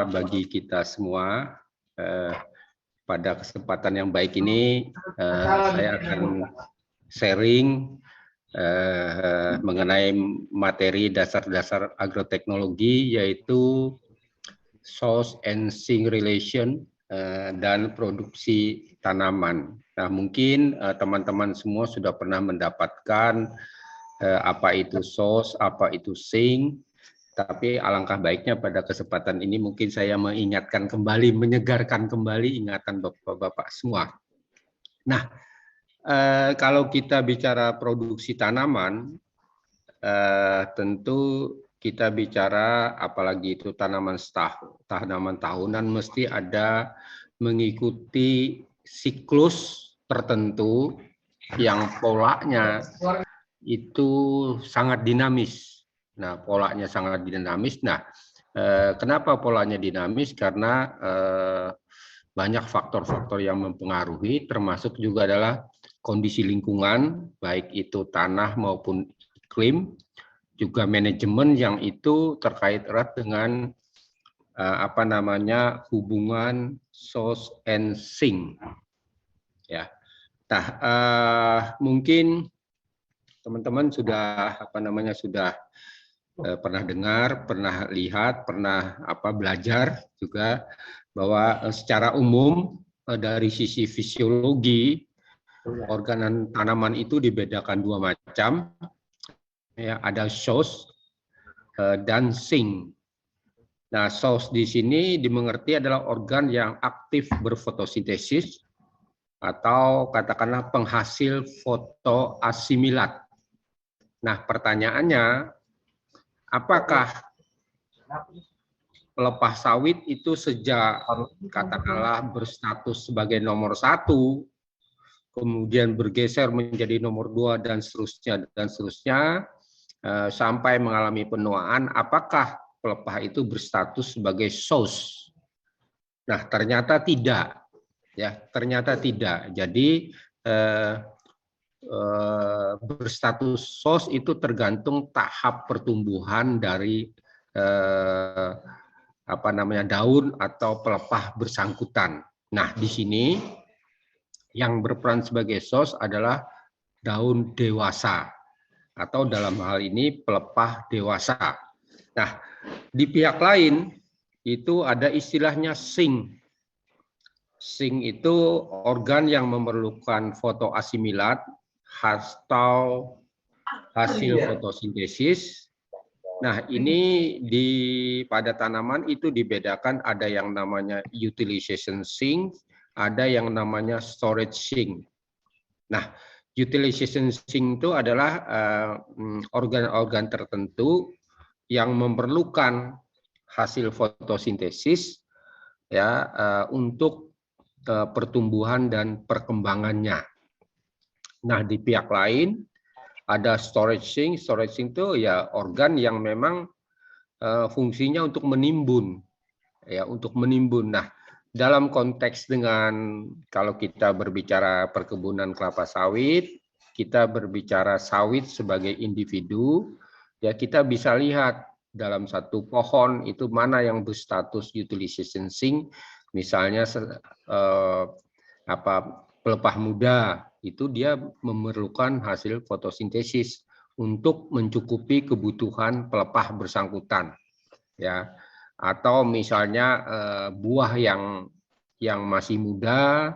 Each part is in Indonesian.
bagi kita semua. Pada kesempatan yang baik ini saya akan sharing mengenai materi dasar-dasar agroteknologi, yaitu source and sink relation dan produksi tanaman. Nah, mungkin teman-teman semua sudah pernah mendapatkan apa itu source, apa itu sink. Tapi alangkah baiknya pada kesempatan ini mungkin saya mengingatkan kembali, menyegarkan kembali ingatan Bapak-Bapak semua. Nah, kalau kita bicara produksi tanaman, tentu kita bicara apalagi itu tanaman tahunan mesti ada mengikuti siklus tertentu yang polanya itu sangat dinamis. Nah, polanya sangat dinamis. Nah, kenapa polanya dinamis? Karena banyak faktor-faktor yang mempengaruhi, termasuk juga adalah kondisi lingkungan, baik itu tanah maupun iklim, juga manajemen yang itu terkait erat dengan hubungan source and sink. Ya, nah mungkin teman-teman sudah sudah pernah dengar, pernah lihat, pernah belajar juga bahwa secara umum dari sisi fisiologi organ tanaman itu dibedakan dua macam, ya, ada source dan sink. Nah, source di sini dimengerti adalah organ yang aktif berfotosintesis atau katakanlah penghasil fotoasimilat. Nah, pertanyaannya, apakah pelepah sawit itu sejak katakanlah berstatus sebagai nomor 1, kemudian bergeser menjadi nomor 2 dan seterusnya, sampai mengalami penuaan, apakah pelepah itu berstatus sebagai source? Nah, ternyata tidak. Ya, ternyata tidak. Jadi berstatus source itu tergantung tahap pertumbuhan dari daun atau pelepah bersangkutan. Nah, di sini yang berperan sebagai source adalah daun dewasa atau dalam hal ini pelepah dewasa. Nah, di pihak lain itu ada istilahnya sink. Sink itu organ yang memerlukan fotoasimilat atau hasil fotosintesis. Nah, ini pada tanaman itu dibedakan, ada yang namanya utilization sink, ada yang namanya storage sink. Nah, utilization sink itu adalah organ-organ tertentu yang memerlukan hasil fotosintesis, ya, untuk pertumbuhan dan perkembangannya. Nah, di pihak lain ada storage sink. Storage sink itu ya organ yang memang fungsinya untuk menimbun, ya, untuk menimbun. Nah, dalam konteks dengan kalau kita berbicara perkebunan kelapa sawit, kita berbicara sawit sebagai individu, ya kita bisa lihat dalam satu pohon itu mana yang berstatus utilization sink. Misalnya pelepah muda itu dia memerlukan hasil fotosintesis untuk mencukupi kebutuhan pelepah bersangkutan, ya. Atau misalnya buah yang masih muda,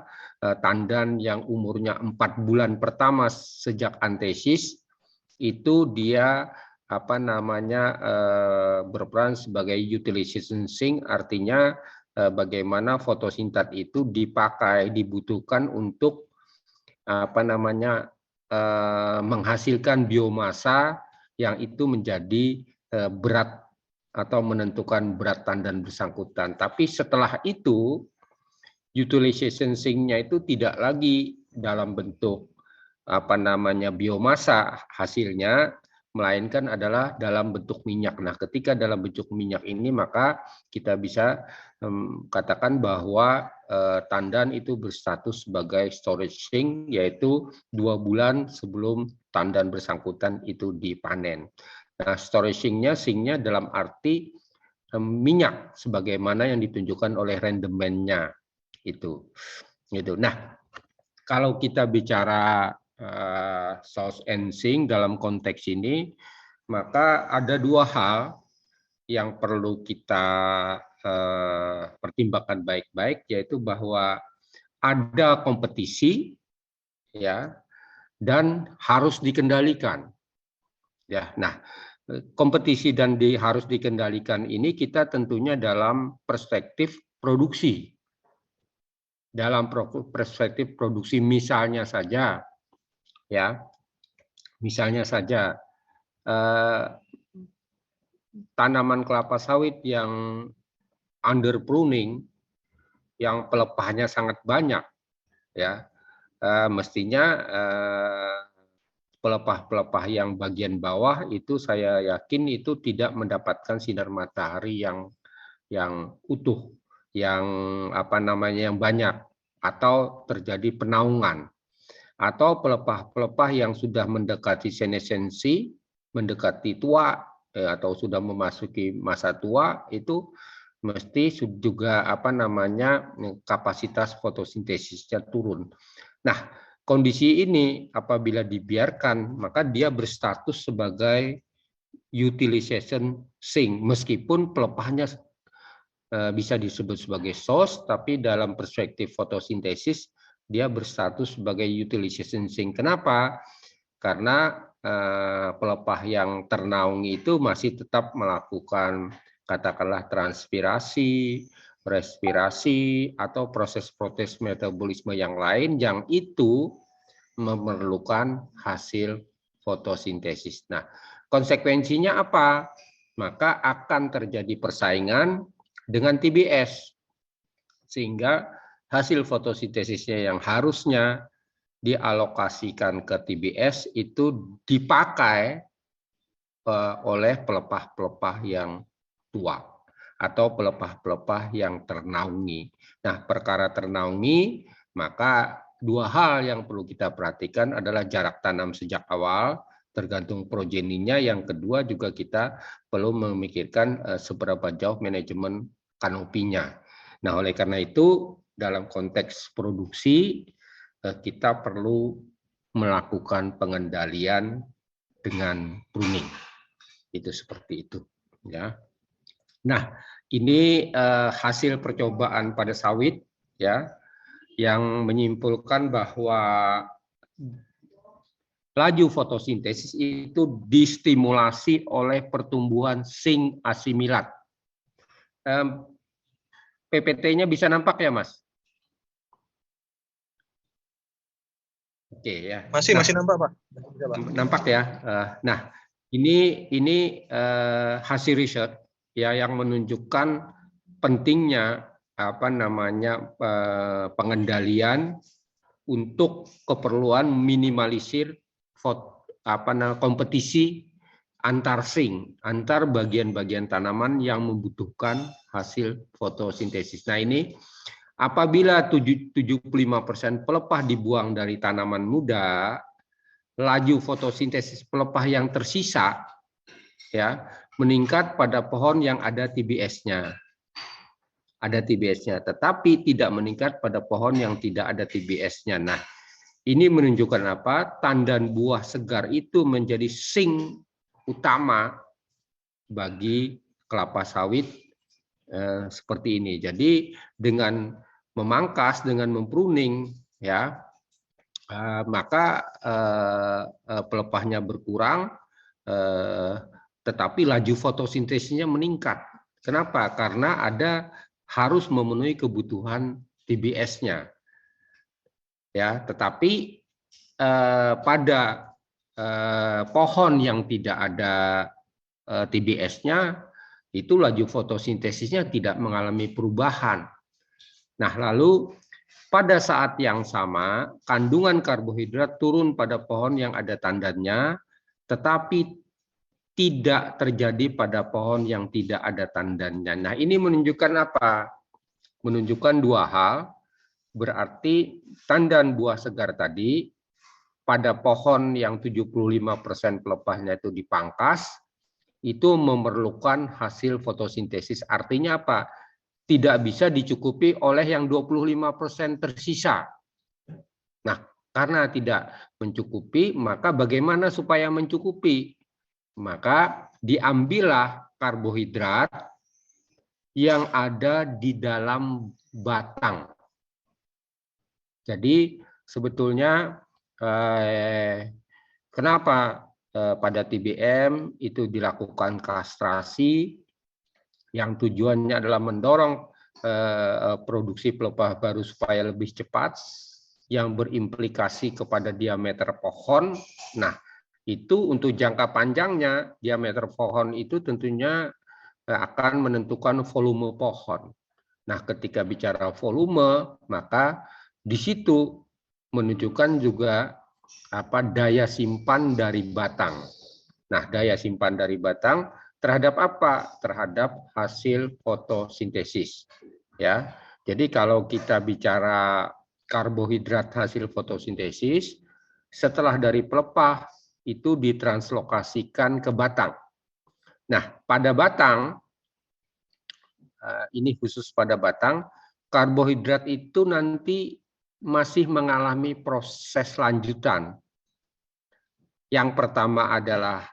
tandan yang umurnya 4 bulan pertama sejak antesis, itu dia berperan sebagai utilization sink, artinya bagaimana fotosintat itu dibutuhkan untuk menghasilkan biomasa yang itu menjadi berat atau menentukan berat tandan bersangkutan. Tapi setelah itu utilization sink-nya itu tidak lagi dalam bentuk biomasa hasilnya, melainkan adalah dalam bentuk minyak. Nah, ketika dalam bentuk minyak ini, maka kita bisa katakan bahwa tandan itu berstatus sebagai storage sink, yaitu 2 bulan sebelum tandan bersangkutan itu dipanen. Nah, storage sink-nya dalam arti minyak sebagaimana yang ditunjukkan oleh rendemennya itu. Gitu. Nah, kalau kita bicara source and sink dalam konteks ini, maka ada dua hal yang perlu kita pertimbangkan baik-baik, yaitu bahwa ada kompetisi, ya, dan harus dikendalikan. Ya, nah, kompetisi dan harus dikendalikan ini kita tentunya dalam perspektif produksi. Dalam perspektif produksi misalnya saja, ya, misalnya saja tanaman kelapa sawit yang under pruning, yang pelepahnya sangat banyak, ya, mestinya pelepah-pelepah yang bagian bawah itu saya yakin itu tidak mendapatkan sinar matahari yang utuh, yang yang banyak, atau terjadi penaungan, atau pelepah-pelepah yang sudah mendekati senescensi, mendekati tua, atau sudah memasuki masa tua, itu mesti juga kapasitas fotosintesisnya turun. Nah, kondisi ini apabila dibiarkan, maka dia berstatus sebagai utilization sink, meskipun pelepahnya bisa disebut sebagai source, tapi dalam perspektif fotosintesis dia berstatus sebagai utilization sink. Kenapa? Karena pelepah yang ternaungi itu masih tetap melakukan katakanlah transpirasi, respirasi, atau proses-proses metabolisme yang lain yang itu memerlukan hasil fotosintesis. Nah, konsekuensinya apa? Maka akan terjadi persaingan dengan TBS, sehingga hasil fotosintesisnya yang harusnya dialokasikan ke TBS itu dipakai oleh pelepah-pelepah yang tua atau pelepah-pelepah yang ternaungi. Nah, perkara ternaungi, maka dua hal yang perlu kita perhatikan adalah jarak tanam sejak awal, tergantung progeninya. Yang kedua juga kita perlu memikirkan seberapa jauh manajemen kanopinya. Nah, oleh karena itu dalam konteks produksi kita perlu melakukan pengendalian dengan pruning. Itu seperti itu, ya. Nah, ini hasil percobaan pada sawit, ya, yang menyimpulkan bahwa laju fotosintesis itu distimulasi oleh pertumbuhan sink asimilat. PPT-nya bisa nampak ya, Mas? Oke, ya. Masih nampak, Pak. Nampak ya. Nah, ini hasil riset ya yang menunjukkan pentingnya pengendalian untuk keperluan minimalisir kompetisi antar sink, antar bagian-bagian tanaman yang membutuhkan hasil fotosintesis. Nah, ini apabila 75% pelepah dibuang dari tanaman muda, laju fotosintesis pelepah yang tersisa ya meningkat pada pohon yang ada TBS-nya. Ada TBS-nya, tetapi tidak meningkat pada pohon yang tidak ada TBS-nya. Nah, ini menunjukkan apa? Tandan buah segar itu menjadi sink utama bagi kelapa sawit seperti ini. Jadi dengan memangkas, dengan mempruning, ya, maka pelepahnya berkurang, tetapi laju fotosintesisnya meningkat. Kenapa? Karena harus memenuhi kebutuhan TBS-nya. Ya, tetapi pada pohon yang tidak ada TBS-nya, itu laju fotosintesisnya tidak mengalami perubahan. Nah, lalu pada saat yang sama, kandungan karbohidrat turun pada pohon yang ada tandannya, tetapi tidak terjadi pada pohon yang tidak ada tandannya. Nah, ini menunjukkan apa? Menunjukkan dua hal. Berarti tandan buah segar tadi pada pohon yang 75% pelepahnya itu dipangkas, itu memerlukan hasil fotosintesis. Artinya apa? Tidak bisa dicukupi oleh yang 25% tersisa. Nah, karena tidak mencukupi, maka bagaimana supaya mencukupi? Maka diambillah karbohidrat yang ada di dalam batang. Jadi sebetulnya kenapa pada TBM itu dilakukan kastrasi yang tujuannya adalah mendorong produksi pelepah baru supaya lebih cepat, yang berimplikasi kepada diameter pohon. Nah, itu untuk jangka panjangnya diameter pohon itu tentunya akan menentukan volume pohon. Nah, ketika bicara volume, maka di situ menunjukkan juga daya simpan dari batang. Nah, daya simpan dari batang terhadap apa? Terhadap hasil fotosintesis. Ya, jadi kalau kita bicara karbohidrat hasil fotosintesis, setelah dari pelepah itu ditranslokasikan ke batang. Nah, pada batang, ini khusus pada batang, karbohidrat itu nanti masih mengalami proses lanjutan. Yang pertama adalah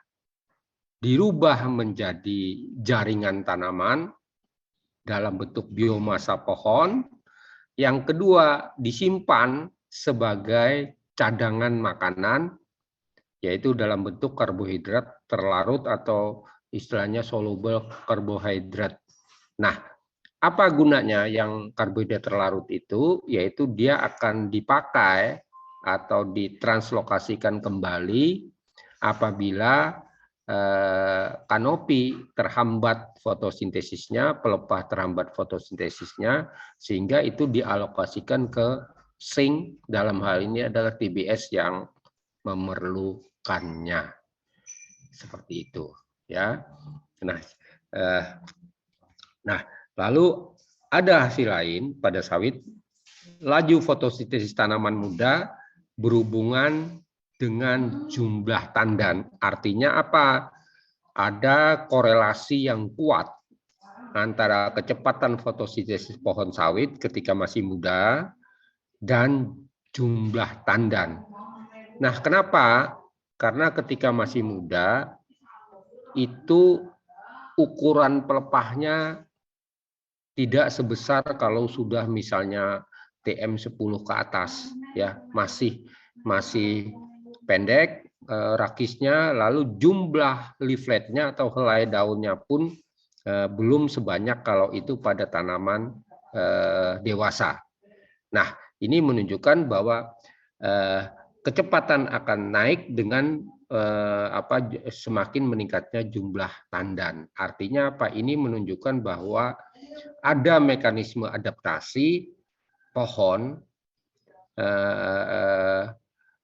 dirubah menjadi jaringan tanaman dalam bentuk biomasa pohon. Yang kedua, disimpan sebagai cadangan makanan, yaitu dalam bentuk karbohidrat terlarut atau istilahnya soluble karbohidrat. Nah, apa gunanya yang karbohidrat terlarut itu? Yaitu dia akan dipakai atau ditranslokasikan kembali apabila kanopi terhambat fotosintesisnya, pelepah terhambat fotosintesisnya, sehingga itu dialokasikan ke zinc, dalam hal ini adalah TBS yang memerlukannya. Seperti itu, ya. Nah, lalu ada hasil lain pada sawit, laju fotosintesis tanaman muda berhubungan dengan jumlah tandan. Artinya apa? Ada korelasi yang kuat antara kecepatan fotosintesis pohon sawit ketika masih muda dan jumlah tandan. Nah, kenapa? Karena ketika masih muda itu ukuran pelepahnya tidak sebesar kalau sudah misalnya TM10 ke atas, ya, masih pendek rakisnya, lalu jumlah leafletnya atau helai daunnya pun belum sebanyak kalau itu pada tanaman dewasa. Nah, ini menunjukkan bahwa kecepatan akan naik dengan semakin meningkatnya jumlah tandan. Artinya apa? Ini menunjukkan bahwa ada mekanisme adaptasi pohon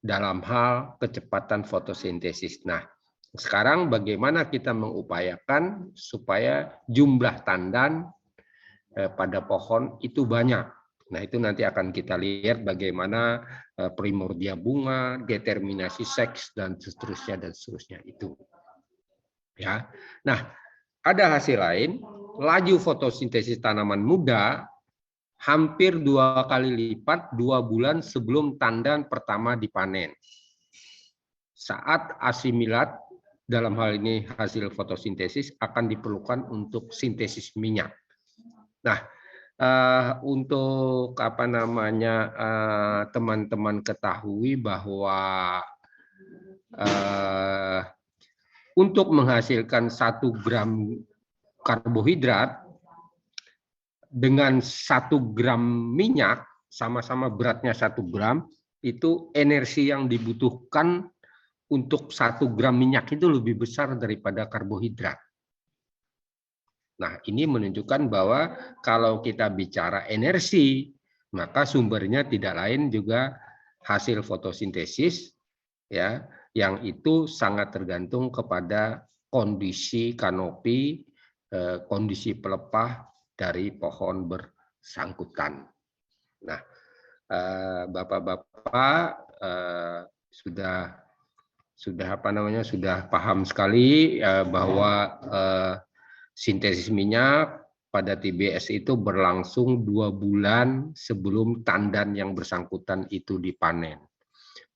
dalam hal kecepatan fotosintesis. Nah, sekarang bagaimana kita mengupayakan supaya jumlah tandan pada pohon itu banyak. Nah, itu nanti akan kita lihat bagaimana primordia bunga, determinasi seks, dan seterusnya itu. Ya. Nah, ada hasil lain, laju fotosintesis tanaman muda hampir 2 kali lipat 2 bulan sebelum tandan pertama dipanen. Saat asimilat, dalam hal ini hasil fotosintesis, akan diperlukan untuk sintesis minyak. Nah, untuk teman-teman ketahui bahwa untuk menghasilkan 1 gram karbohidrat dengan 1 gram minyak, sama-sama beratnya 1 gram, itu energi yang dibutuhkan untuk 1 gram minyak itu lebih besar daripada karbohidrat. Nah, ini menunjukkan bahwa kalau kita bicara energi, maka sumbernya tidak lain juga hasil fotosintesis, ya, yang itu sangat tergantung kepada kondisi kanopi, kondisi pelepah dari pohon bersangkutan. Nah, Bapak-bapak sudah sudah sudah paham sekali bahwa sintesis minyak pada TBS itu berlangsung 2 bulan sebelum tandan yang bersangkutan itu dipanen.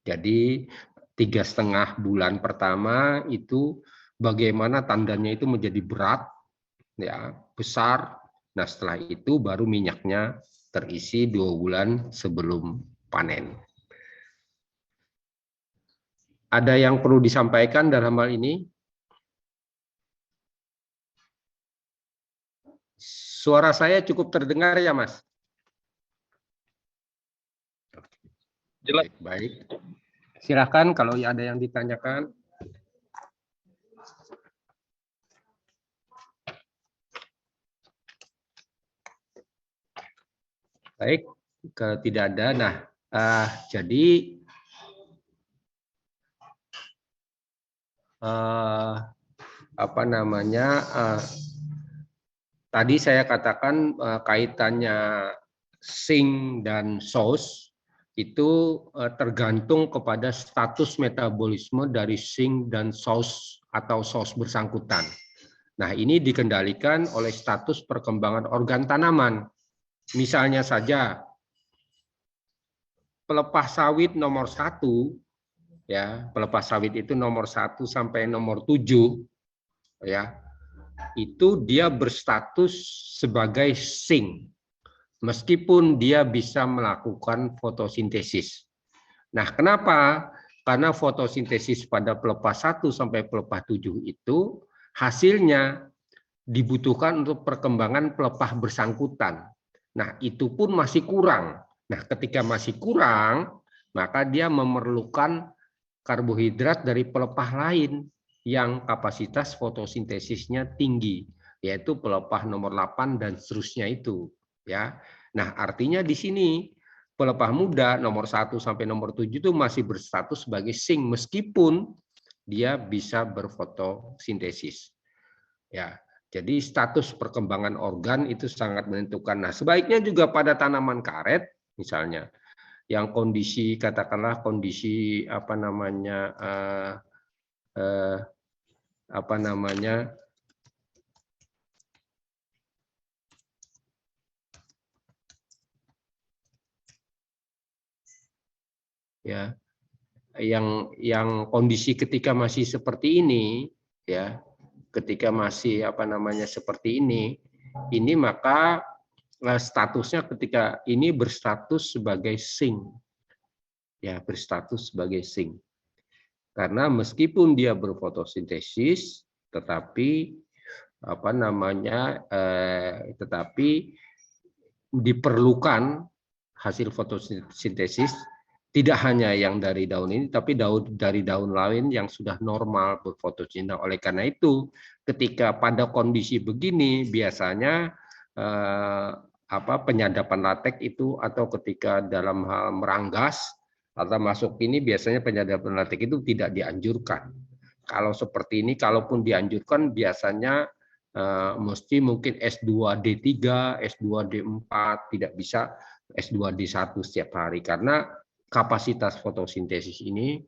Jadi 3,5 bulan pertama itu bagaimana tandannya itu menjadi berat, ya, besar. Nah, setelah itu baru minyaknya terisi 2 bulan sebelum panen. Ada yang perlu disampaikan dalam hal ini? Suara saya cukup terdengar ya, Mas? Jelas. Baik. Silakan kalau ada yang ditanyakan. Baik, kalau tidak ada, nah jadi apa namanya? Tadi saya katakan kaitannya sink dan saus itu tergantung kepada status metabolisme dari sink dan saus atau saus bersangkutan. Nah, ini dikendalikan oleh status perkembangan organ tanaman. Misalnya saja pelepah sawit nomor 1, ya, pelepah sawit itu nomor 1 sampai nomor 7, ya, itu dia berstatus sebagai sink, meskipun dia bisa melakukan fotosintesis. Nah, kenapa? Karena fotosintesis pada pelepah 1 sampai pelepah 7 itu hasilnya dibutuhkan untuk perkembangan pelepah bersangkutan. Nah, itu pun masih kurang. Nah, ketika masih kurang, maka dia memerlukan karbohidrat dari pelepah lain yang kapasitas fotosintesisnya tinggi, yaitu pelepah nomor 8 dan seterusnya itu, ya. Nah, artinya di sini pelepah muda nomor 1 sampai nomor 7 itu masih berstatus sebagai sink meskipun dia bisa berfotosintesis. Ya. Jadi status perkembangan organ itu sangat menentukan. Nah, sebaiknya juga pada tanaman karet misalnya yang kondisi katakanlah kondisi apa namanya ya yang kondisi ketika masih seperti ini, ya, ketika masih seperti ini maka statusnya ketika ini berstatus sebagai sink, ya, berstatus sebagai sink. Karena meskipun dia berfotosintesis, tetapi tetapi diperlukan hasil fotosintesis tidak hanya yang dari daun ini, tapi dari daun lain yang sudah normal berfotosintesis. Oleh karena itu, ketika pada kondisi begini, biasanya penyadapan latek itu atau ketika dalam hal meranggas atau masuk ini biasanya penyadapan latek itu tidak dianjurkan. Kalau seperti ini, kalaupun dianjurkan biasanya mesti mungkin S2D3, S2D4, tidak bisa S2D1 setiap hari karena kapasitas fotosintesis ini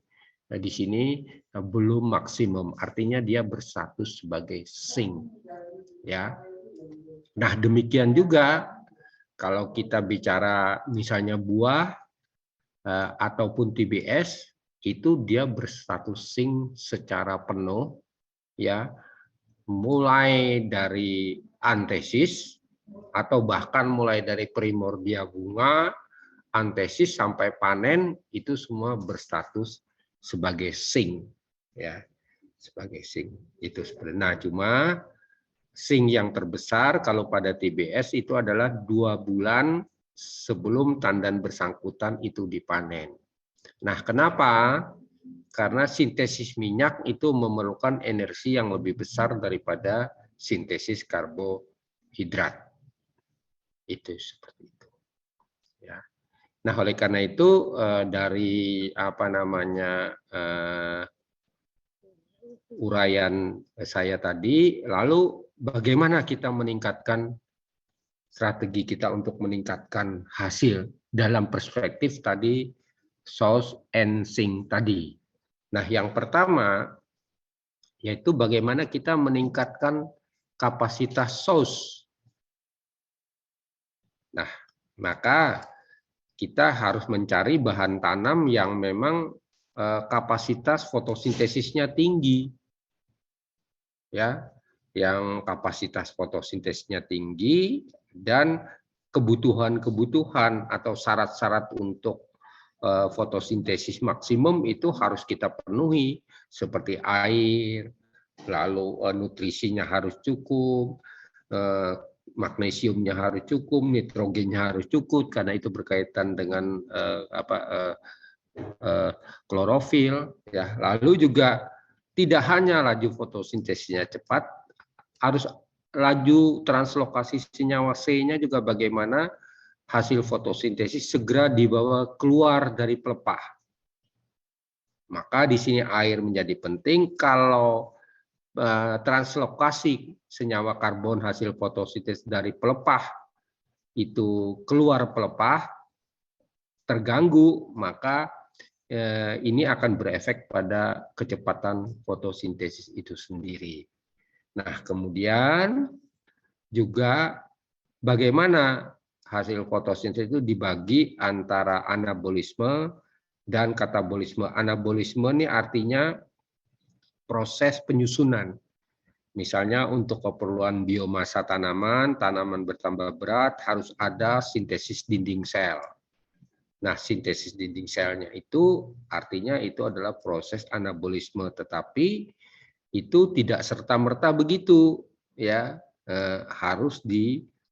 di sini belum maksimum, artinya dia berstatus sebagai sink, ya. Nah, demikian juga kalau kita bicara misalnya buah ataupun TBS itu dia berstatus sink secara penuh, ya, mulai dari antesis atau bahkan mulai dari primordia bunga, antesis sampai panen itu semua berstatus sebagai sink, ya, sebagai sink itu sebenarnya. Nah, cuma sink yang terbesar kalau pada TBS itu adalah 2 bulan sebelum tandan bersangkutan itu dipanen. Nah, kenapa? Karena sintesis minyak itu memerlukan energi yang lebih besar daripada sintesis karbohidrat. Itu seperti itu. Ya. Nah, oleh karena itu dari uraian saya tadi, lalu bagaimana kita meningkatkan strategi kita untuk meningkatkan hasil dalam perspektif tadi source and sink tadi. Nah, yang pertama yaitu bagaimana kita meningkatkan kapasitas SOS. Nah, maka kita harus mencari bahan tanam yang memang kapasitas fotosintesisnya tinggi, ya, yang kapasitas fotosintesisnya tinggi dan kebutuhan-kebutuhan atau syarat-syarat untuk fotosintesis maksimum itu harus kita penuhi, seperti air, lalu nutrisinya harus cukup, magnesiumnya harus cukup, nitrogennya harus cukup, karena itu berkaitan dengan klorofil. Ya. Lalu juga tidak hanya laju fotosintesisnya cepat, harus laju translokasi senyawa C-nya juga bagaimana hasil fotosintesis segera dibawa keluar dari pelepah. Maka di sini air menjadi penting. Kalau translokasi senyawa karbon hasil fotosintesis dari pelepah itu keluar pelepah, terganggu, maka ini akan berefek pada kecepatan fotosintesis itu sendiri. Nah, kemudian juga bagaimana hasil fotosintesis itu dibagi antara anabolisme dan katabolisme. Anabolisme ini artinya proses penyusunan. Misalnya untuk keperluan biomasa tanaman, tanaman bertambah berat harus ada sintesis dinding sel. Nah, sintesis dinding selnya itu artinya itu adalah proses anabolisme, tetapi itu tidak serta-merta begitu, ya. Harus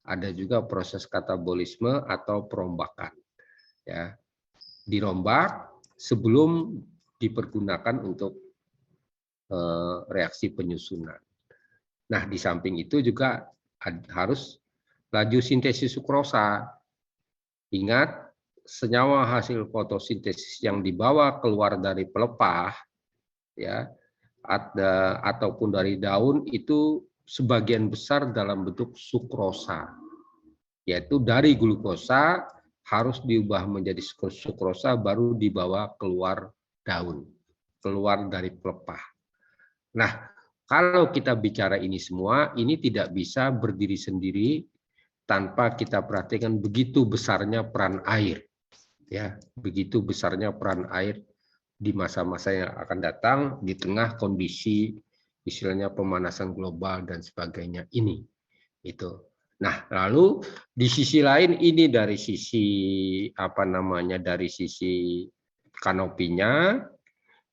ada juga proses katabolisme atau perombakan, ya. Dirombak sebelum dipergunakan untuk reaksi penyusunan. Nah, di samping itu juga harus laju sintesis sukrosa. Ingat, senyawa hasil fotosintesis yang dibawa keluar dari pelepah, ya, ataupun dari daun itu sebagian besar dalam bentuk sukrosa, yaitu dari glukosa harus diubah menjadi sukrosa baru dibawa keluar daun, keluar dari pelepah. Nah, kalau kita bicara ini semua, ini tidak bisa berdiri sendiri tanpa kita perhatikan begitu besarnya peran air. Ya, begitu besarnya peran air di masa-masa yang akan datang di tengah kondisi istilahnya pemanasan global dan sebagainya ini. Itu. Nah, lalu di sisi lain ini dari sisi dari sisi kanopinya,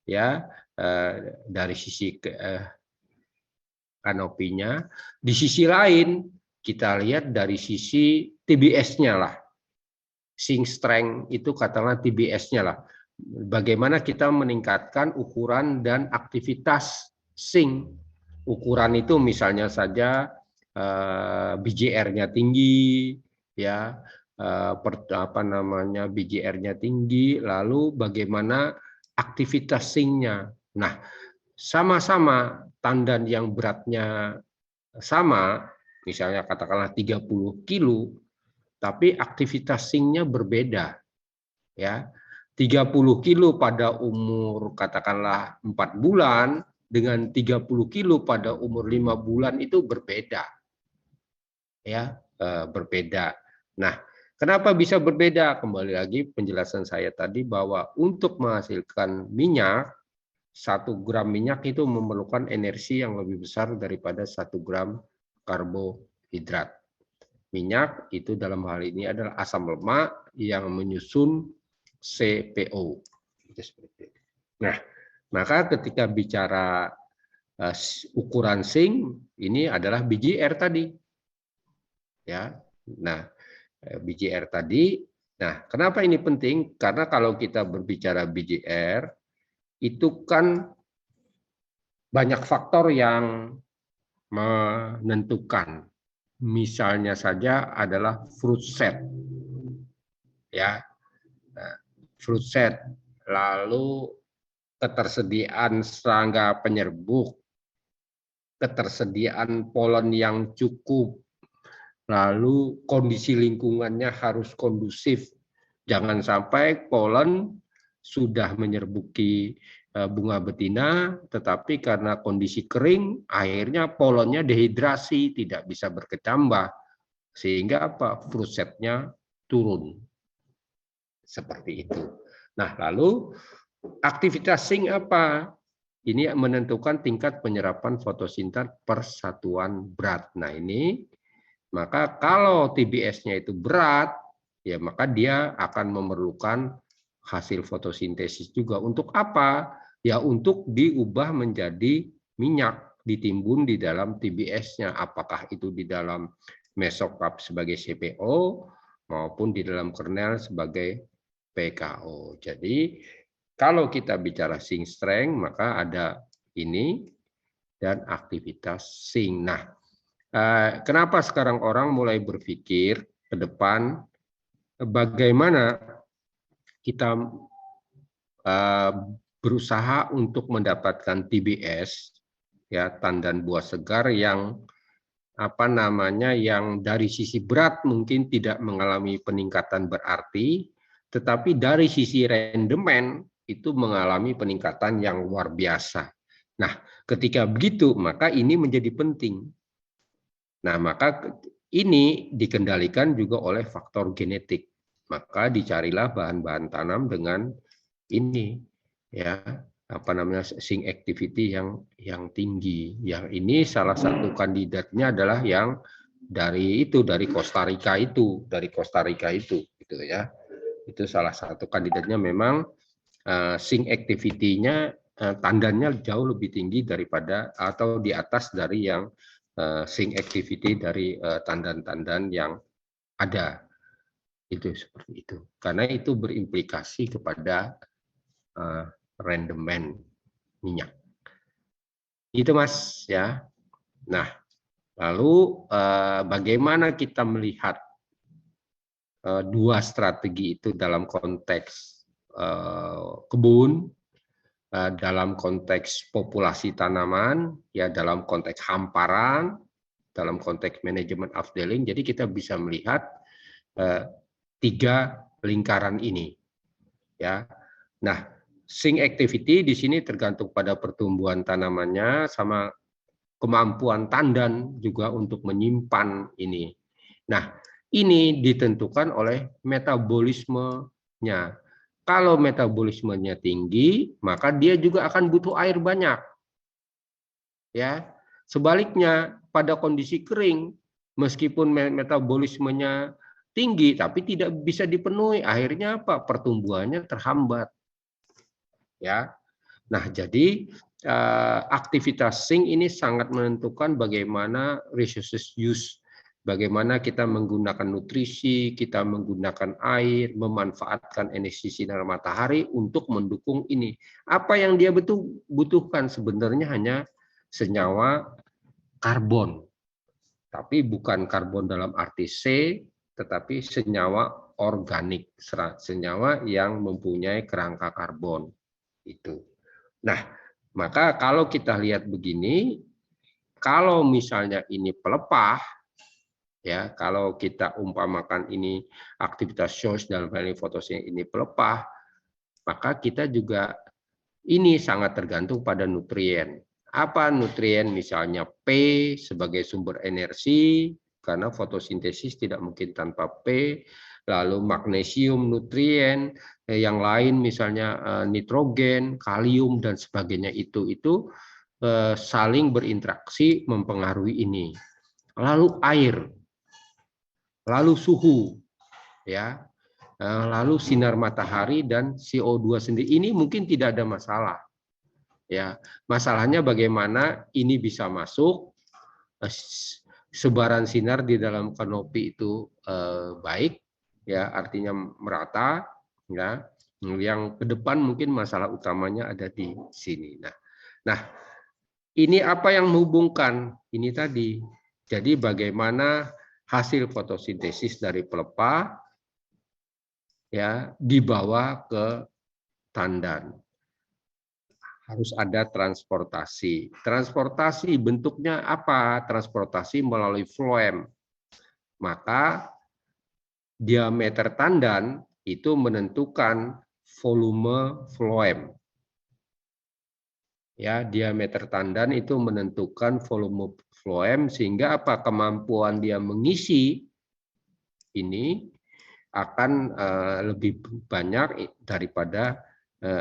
ya, dari sisi kanopinya. Di sisi lain kita lihat dari sisi TBS-nya lah. Sink strength itu katakanlah TBS-nya lah. Bagaimana kita meningkatkan ukuran dan aktivitas sink. Ukuran itu misalnya saja BJR-nya tinggi, ya, BJR-nya tinggi, lalu bagaimana aktivitas sinknya. Nah, sama-sama tandan yang beratnya sama, misalnya katakanlah 30 kilo, tapi aktivitas sinknya berbeda. Ya, 30 kilo pada umur katakanlah 4 bulan dengan 30 kilo pada umur 5 bulan itu berbeda. Ya, berbeda. Nah, kenapa bisa berbeda? Kembali lagi penjelasan saya tadi bahwa untuk menghasilkan minyak, 1 gram minyak itu memerlukan energi yang lebih besar daripada 1 gram karbohidrat. Minyak itu dalam hal ini adalah asam lemak yang menyusun CPO. Nah, maka ketika bicara ukuran sink, ini adalah BJR tadi. Ya, nah, BJR tadi. Nah, kenapa ini penting? Karena kalau kita berbicara BJR, itu kan banyak faktor yang menentukan. Misalnya saja adalah fruit set, ya, fruit set, lalu ketersediaan serangga penyerbuk, ketersediaan polen yang cukup, lalu kondisi lingkungannya harus kondusif. Jangan sampai polen sudah menyerbuki bunga betina, tetapi karena kondisi kering, akhirnya polonnya dehidrasi, tidak bisa berkecambah, sehingga apa? Fruit set-nya turun. Seperti itu. Nah, lalu aktivitas zinc apa? Ini menentukan tingkat penyerapan fotosintet per satuan berat. Nah, ini maka kalau TBS-nya itu berat, ya maka dia akan memerlukan hasil fotosintesis juga. Untuk apa? Ya untuk diubah menjadi minyak, ditimbun di dalam TBS-nya. Apakah itu di dalam mesokarp sebagai CPO maupun di dalam kernel sebagai PKO. Jadi kalau kita bicara zinc strength, maka ada ini dan aktivitas zinc. Nah, kenapa sekarang orang mulai berpikir ke depan bagaimana kita berusaha untuk mendapatkan TBS, ya tandan buah segar yang apa namanya yang dari sisi berat mungkin tidak mengalami peningkatan berarti, tetapi dari sisi rendemen itu mengalami peningkatan yang luar biasa. Nah, ketika begitu maka ini menjadi penting. Nah, maka ini dikendalikan juga oleh faktor genetik. Maka dicarilah bahan-bahan tanam dengan ini, ya apa namanya zinc activity yang tinggi. Yang ini salah satu kandidatnya adalah yang dari Costa Rica itu, gitu ya. Itu salah satu kandidatnya memang zinc activity-nya tandannya jauh lebih tinggi daripada atau di atas dari yang zinc activity dari tandan-tandan yang ada. Itu seperti itu. Karena itu berimplikasi kepada rendemen minyak. Itu Mas ya. Nah, lalu bagaimana kita melihat dua strategi itu dalam konteks kebun, dalam konteks populasi tanaman, ya dalam konteks hamparan, dalam konteks manajemen afdeling. Jadi kita bisa melihat tiga lingkaran ini, ya. Nah, zinc activity di sini tergantung pada pertumbuhan tanamannya sama kemampuan tandan juga untuk menyimpan ini. Nah, ini ditentukan oleh metabolismenya. Kalau metabolismenya tinggi, maka dia juga akan butuh air banyak. Ya. Sebaliknya, pada kondisi kering, meskipun metabolismenya tinggi tapi tidak bisa dipenuhi, akhirnya apa? Pertumbuhannya terhambat. Ya. Nah, jadi aktivitas zinc ini sangat menentukan bagaimana resources use, bagaimana kita menggunakan nutrisi, kita menggunakan air, memanfaatkan energi sinar matahari untuk mendukung ini. Apa yang dia butuhkan sebenarnya hanya senyawa karbon, tapi bukan karbon dalam arti C, tetapi senyawa organik, senyawa yang mempunyai kerangka karbon itu. Nah, maka kalau kita lihat begini, kalau misalnya ini pelepah, ya kalau kita umpamakan ini aktivitas source dalam hal ini fotosintesis ini pelepah, maka kita juga ini sangat tergantung pada nutrien. Apa nutrien? Misalnya P sebagai sumber energi, karena fotosintesis tidak mungkin tanpa P. Lalu magnesium nutrien, yang lain misalnya nitrogen, kalium dan sebagainya itu saling berinteraksi mempengaruhi ini. Lalu air, lalu suhu, ya, lalu sinar matahari dan CO2 sendiri. Ini mungkin tidak ada masalah. Ya, masalahnya bagaimana ini bisa masuk, sebaran sinar di dalam kanopi itu baik, ya artinya merata, ya. Yang ke depan mungkin masalah utamanya ada di sini. Nah, ini apa yang menghubungkan ini tadi. Jadi bagaimana hasil fotosintesis dari pelepah ya dibawa ke tandan. Harus ada transportasi. Transportasi bentuknya apa? Transportasi melalui floem. Maka diameter tandan itu menentukan volume floem. Ya, diameter tandan itu menentukan volume floem, sehingga apa, kemampuan dia mengisi ini akan lebih banyak daripada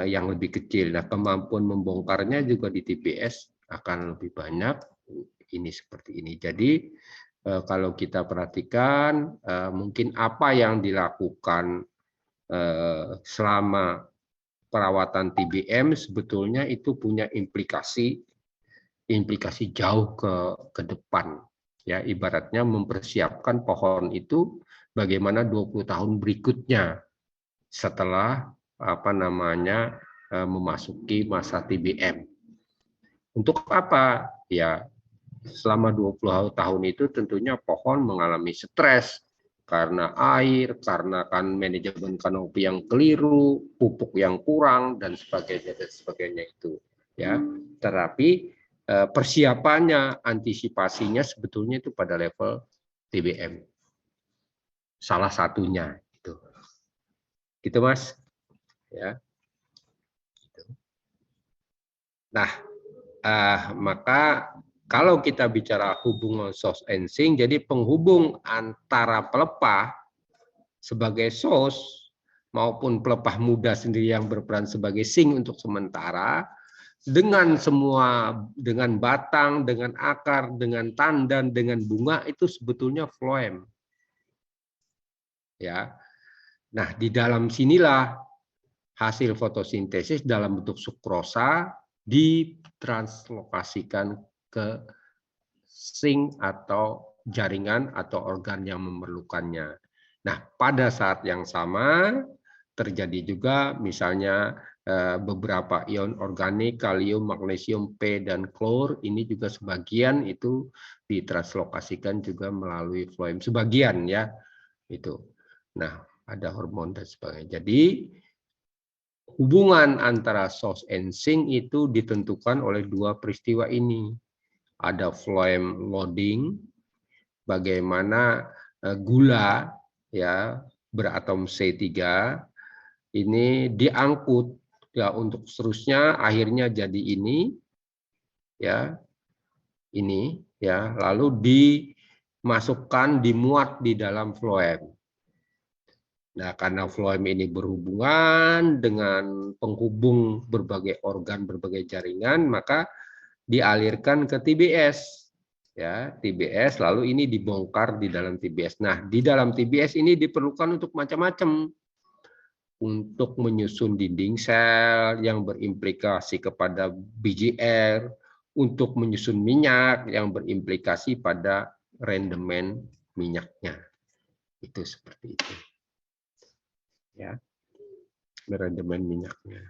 yang lebih kecil. Nah, kemampuan membongkarnya juga di TBS akan lebih banyak. Ini seperti ini. Jadi kalau kita perhatikan mungkin apa yang dilakukan selama perawatan TBM sebetulnya itu punya implikasi jauh ke depan. Ya, ibaratnya mempersiapkan pohon itu bagaimana 20 tahun berikutnya setelah memasuki masa TBM. Untuk apa? Ya, selama 20 tahun itu tentunya pohon mengalami stres karena air, karena kan manajemen kanopi yang keliru, pupuk yang kurang dan sebagainya itu. Ya, tetapi persiapannya, antisipasinya sebetulnya itu pada level TBM. Salah satunya itu. Gitu, Mas. Ya. Nah, maka kalau kita bicara hubungan source and sink, jadi penghubung antara pelepah sebagai source maupun pelepah muda sendiri yang berperan sebagai sink untuk sementara, dengan semua, dengan batang, dengan akar, dengan tandan, dengan bunga, itu sebetulnya floem. Ya. Nah, di dalam sinilah hasil fotosintesis dalam bentuk sukrosa ditranslokasikan ke sink atau jaringan atau organ yang memerlukannya. Nah, pada saat yang sama terjadi juga misalnya beberapa ion organik, kalium, magnesium, P, dan klor, ini juga sebagian itu ditranslokasikan juga melalui floem. Sebagian ya, itu. Nah, ada hormon dan sebagainya. Jadi, hubungan antara source and sink itu ditentukan oleh dua peristiwa ini. Ada floem loading, bagaimana gula ya beratom C3 ini diangkut ya untuk seterusnya akhirnya jadi ini ya lalu dimasukkan dimuat di dalam floem. Nah, karena floem ini berhubungan dengan penghubung berbagai organ, berbagai jaringan, maka dialirkan ke TBS. Ya, TBS lalu ini dibongkar di dalam TBS. Nah, di dalam TBS ini diperlukan untuk macam-macam. Untuk menyusun dinding sel yang berimplikasi kepada BGR, untuk menyusun minyak yang berimplikasi pada rendemen minyaknya. Itu seperti itu. Ya, rendemen minyaknya.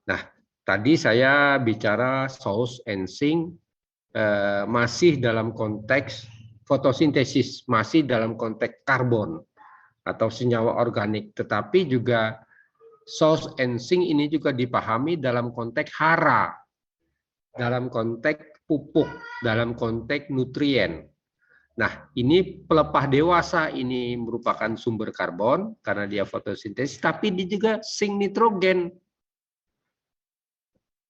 Nah, tadi saya bicara source and sink masih dalam konteks fotosintesis, masih dalam konteks karbon atau senyawa organik, tetapi juga source and sink ini juga dipahami dalam konteks hara, dalam konteks pupuk, dalam konteks nutrien. Nah, ini pelepah dewasa ini merupakan sumber karbon karena dia fotosintesis, tapi dia juga sink nitrogen.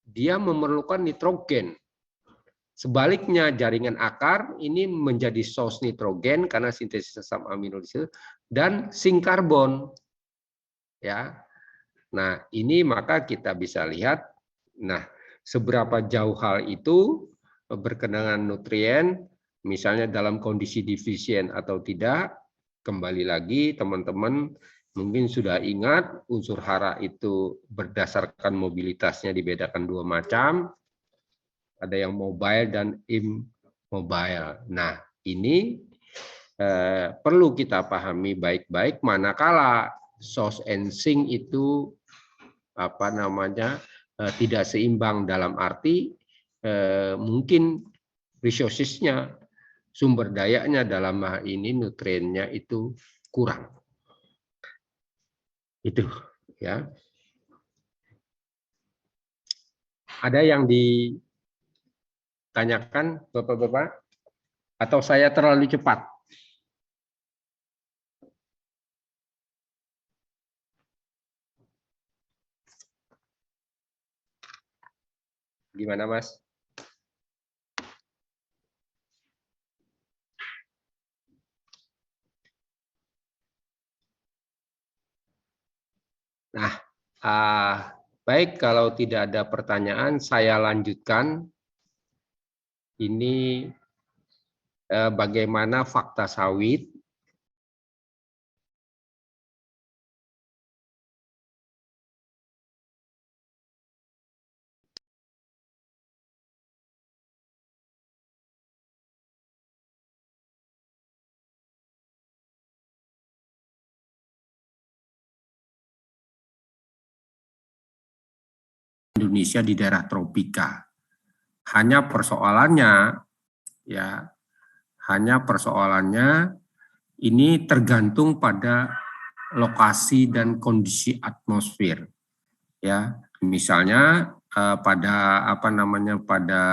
Dia memerlukan nitrogen. Sebaliknya jaringan akar ini menjadi source nitrogen karena sintesis asam amino dan sink karbon. Ya. Nah, ini maka kita bisa lihat nah seberapa jauh hal itu berkenaan nutrien misalnya dalam kondisi defisien atau tidak. Kembali lagi teman-teman mungkin sudah ingat unsur hara itu berdasarkan mobilitasnya dibedakan dua macam. Ada yang mobile dan immobile. Nah, ini perlu kita pahami baik-baik manakala source and sink itu tidak seimbang dalam arti mungkin resourcesnya, sumber dayanya dalam hal ini nutriennya itu kurang. Itu ya. Ada yang ditanyakan Bapak-bapak atau saya terlalu cepat? Gimana, Mas? Nah, baik, kalau tidak ada pertanyaan, saya lanjutkan. Ini bagaimana fakta sawit. Indonesia di daerah tropika. Hanya persoalannya ini tergantung pada lokasi dan kondisi atmosfer. Ya, misalnya pada pada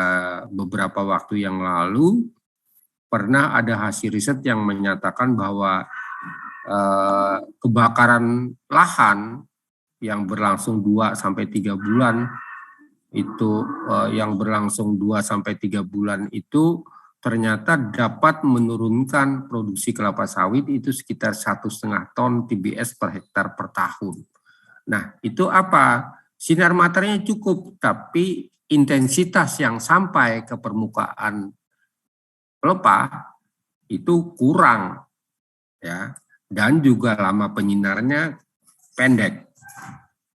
beberapa waktu yang lalu pernah ada hasil riset yang menyatakan bahwa kebakaran lahan yang berlangsung 2 sampai 3 bulan itu itu ternyata dapat menurunkan produksi kelapa sawit itu sekitar 1,5 ton TBS per hektar per tahun. Nah, itu apa? Sinar mataharinya cukup, tapi intensitas yang sampai ke permukaan pelepah itu kurang, ya, dan juga lama penyinarnya pendek.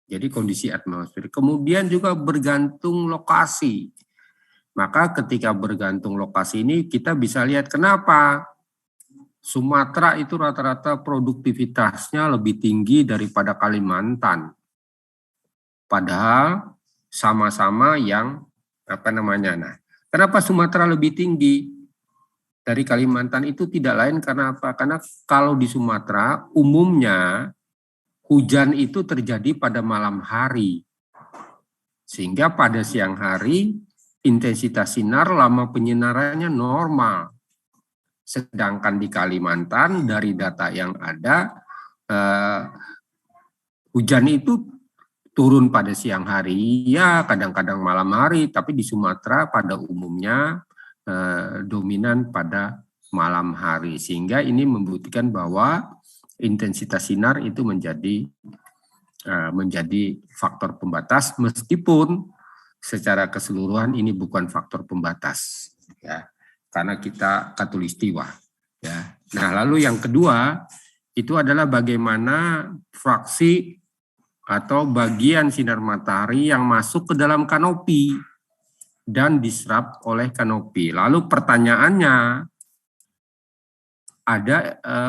Jadi kondisi atmosfer. Kemudian juga bergantung lokasi. Maka ketika bergantung lokasi ini kita bisa lihat kenapa Sumatera itu rata-rata produktivitasnya lebih tinggi daripada Kalimantan. Padahal sama-sama yang Nah, kenapa Sumatera lebih tinggi dari Kalimantan itu tidak lain karena apa? Karena kalau di Sumatera umumnya hujan itu terjadi pada malam hari. Sehingga pada siang hari intensitas sinar lama penyinarannya normal. Sedangkan di Kalimantan dari data yang ada hujan itu turun pada siang hari, ya kadang-kadang malam hari, tapi di Sumatera pada umumnya dominan pada malam hari. Sehingga ini membuktikan bahwa intensitas sinar itu menjadi faktor pembatas, meskipun secara keseluruhan ini bukan faktor pembatas, ya, karena kita katulistiwa, ya. Nah, lalu yang kedua itu adalah bagaimana fraksi atau bagian sinar matahari yang masuk ke dalam kanopi dan diserap oleh kanopi. Lalu pertanyaannya ada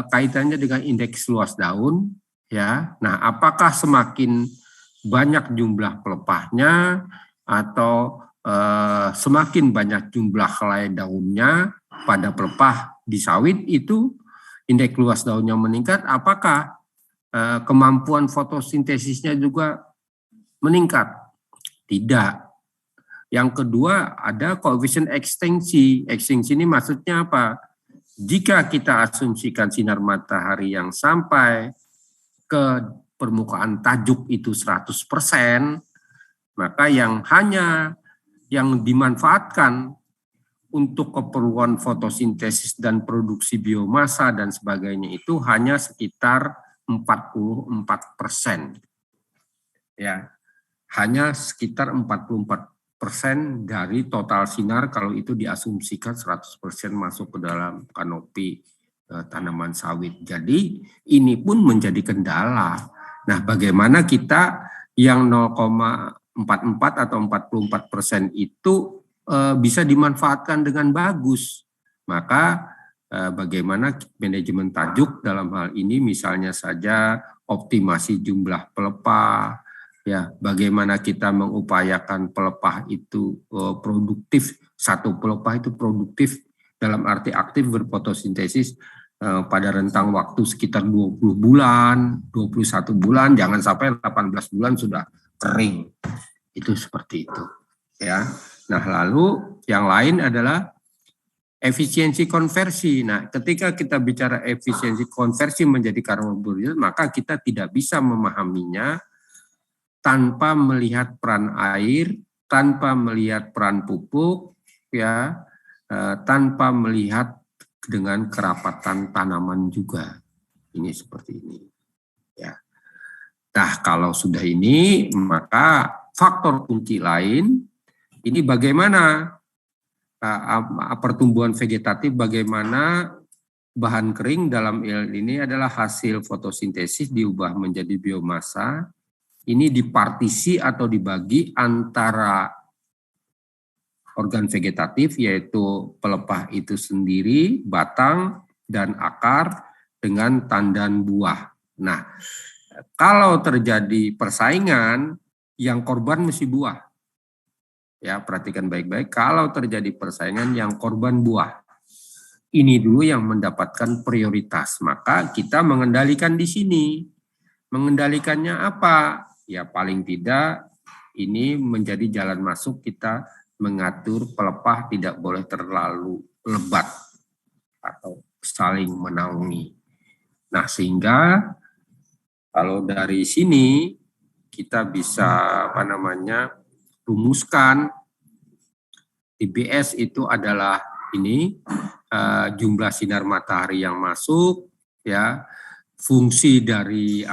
kaitannya dengan indeks luas daun, ya. Nah, apakah semakin banyak jumlah pelepahnya atau semakin banyak jumlah helai daunnya pada pelepah di sawit itu indeks luas daunnya meningkat, apakah kemampuan fotosintesisnya juga meningkat? Tidak. Yang kedua ada koefisien ekstensi. Ekstensi ini maksudnya apa? Jika kita asumsikan sinar matahari yang sampai ke permukaan tajuk itu 100%, maka yang dimanfaatkan untuk keperluan fotosintesis dan produksi biomasa dan sebagainya itu hanya sekitar 44%. Ya, hanya sekitar 44% dari total sinar kalau itu diasumsikan 100% masuk ke dalam kanopi tanaman sawit. Jadi ini pun menjadi kendala. Nah, bagaimana kita yang 0,44 atau 44% itu bisa dimanfaatkan dengan bagus? Maka bagaimana manajemen tajuk dalam hal ini misalnya saja optimasi jumlah pelepah, ya, bagaimana kita mengupayakan pelepah itu produktif, satu pelepah itu produktif dalam arti aktif berfotosintesis pada rentang waktu sekitar 20 bulan, 21 bulan, jangan sampai 18 bulan sudah kering. Itu seperti itu, ya. Nah, lalu yang lain adalah efisiensi konversi. Nah, ketika kita bicara efisiensi konversi menjadi karbon, maka kita tidak bisa memahaminya tanpa melihat peran air tanpa melihat peran pupuk, ya, tanpa melihat dengan kerapatan tanaman juga. Ini seperti ini. Ya. Nah, kalau sudah ini, maka faktor kunci lain ini bagaimana pertumbuhan vegetatif, bagaimana bahan kering dalam ini adalah hasil fotosintesis diubah menjadi biomasa. Ini dipartisi atau dibagi antara organ vegetatif, yaitu pelepah itu sendiri, batang, dan akar dengan tandan buah. Nah, kalau terjadi persaingan, yang korban mesti buah. Ya, perhatikan baik-baik, kalau terjadi persaingan yang korban buah. Ini dulu yang mendapatkan prioritas. Maka kita mengendalikan di sini. Mengendalikannya apa? Ya paling tidak ini menjadi jalan masuk kita mengatur pelepah tidak boleh terlalu lebat atau saling menaungi. Nah, sehingga kalau dari sini kita bisa rumuskan TBS itu adalah ini jumlah sinar matahari yang masuk, ya, fungsi dari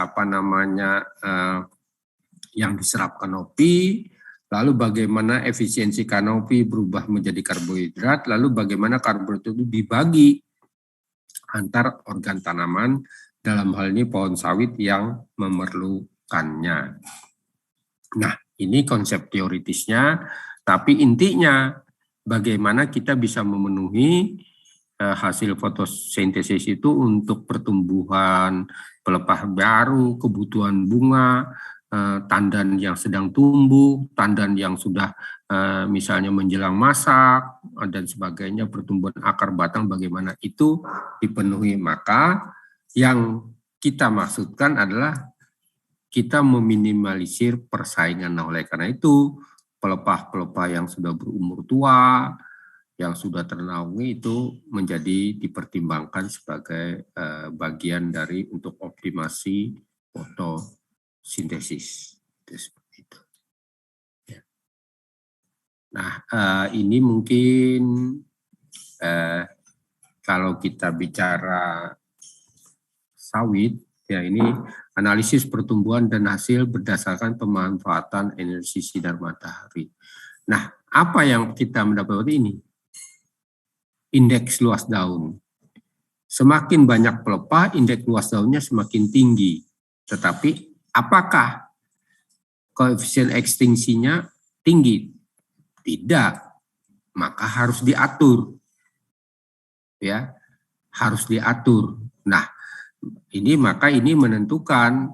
yang diserap kanopi, lalu bagaimana efisiensi kanopi berubah menjadi karbohidrat, lalu bagaimana karbohidrat itu dibagi antar organ tanaman, dalam hal ini pohon sawit yang memerlukannya. Nah, ini konsep teoritisnya, tapi intinya bagaimana kita bisa memenuhi hasil fotosintesis itu untuk pertumbuhan pelepah baru, kebutuhan bunga, tandan yang sedang tumbuh, tandan yang sudah misalnya menjelang masak, dan sebagainya, pertumbuhan akar batang bagaimana itu dipenuhi. Maka yang kita maksudkan adalah kita meminimalisir persaingan. Nah, oleh karena itu pelepah-pelepah yang sudah berumur tua, yang sudah ternaungi itu menjadi dipertimbangkan sebagai bagian dari untuk optimasi fotosintesis. Itu seperti itu. Ya. Nah, ini mungkin kalau kita bicara sawit, ya ini analisis pertumbuhan dan hasil berdasarkan pemanfaatan energi sinar matahari. Nah, apa yang kita mendapat ini? Indeks luas daun. Semakin banyak pelepah, indeks luas daunnya semakin tinggi. Tetapi apakah koefisien ekstinksinya tinggi? Tidak. Maka harus diatur. Ya, harus diatur. Nah, maka ini menentukan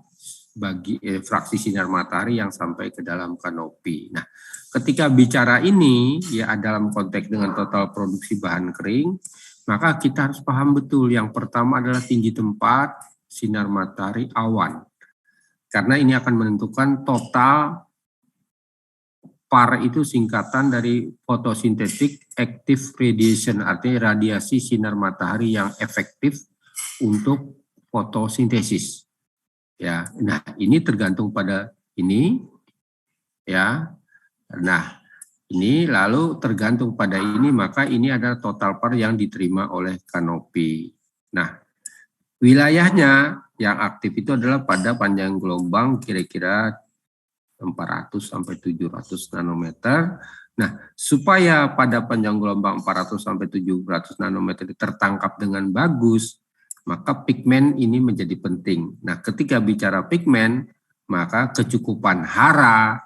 bagi fraksi sinar matahari yang sampai ke dalam kanopi. Nah, ketika bicara ini ya dalam konteks dengan total produksi bahan kering, maka kita harus paham betul yang pertama adalah tinggi tempat, sinar matahari, awan. Karena ini akan menentukan total PAR itu singkatan dari photosynthetic active radiation, artinya radiasi sinar matahari yang efektif untuk fotosintesis. Ya, nah ini tergantung pada ini, ya. Nah, ini lalu tergantung pada ini, maka ini adalah total PAR yang diterima oleh kanopi. Nah, wilayahnya yang aktif itu adalah pada panjang gelombang kira-kira 400 sampai 700 nanometer. Nah, supaya pada panjang gelombang 400 sampai 700 nanometer tertangkap dengan bagus, maka pigmen ini menjadi penting. Nah, ketika bicara pigmen, maka kecukupan hara,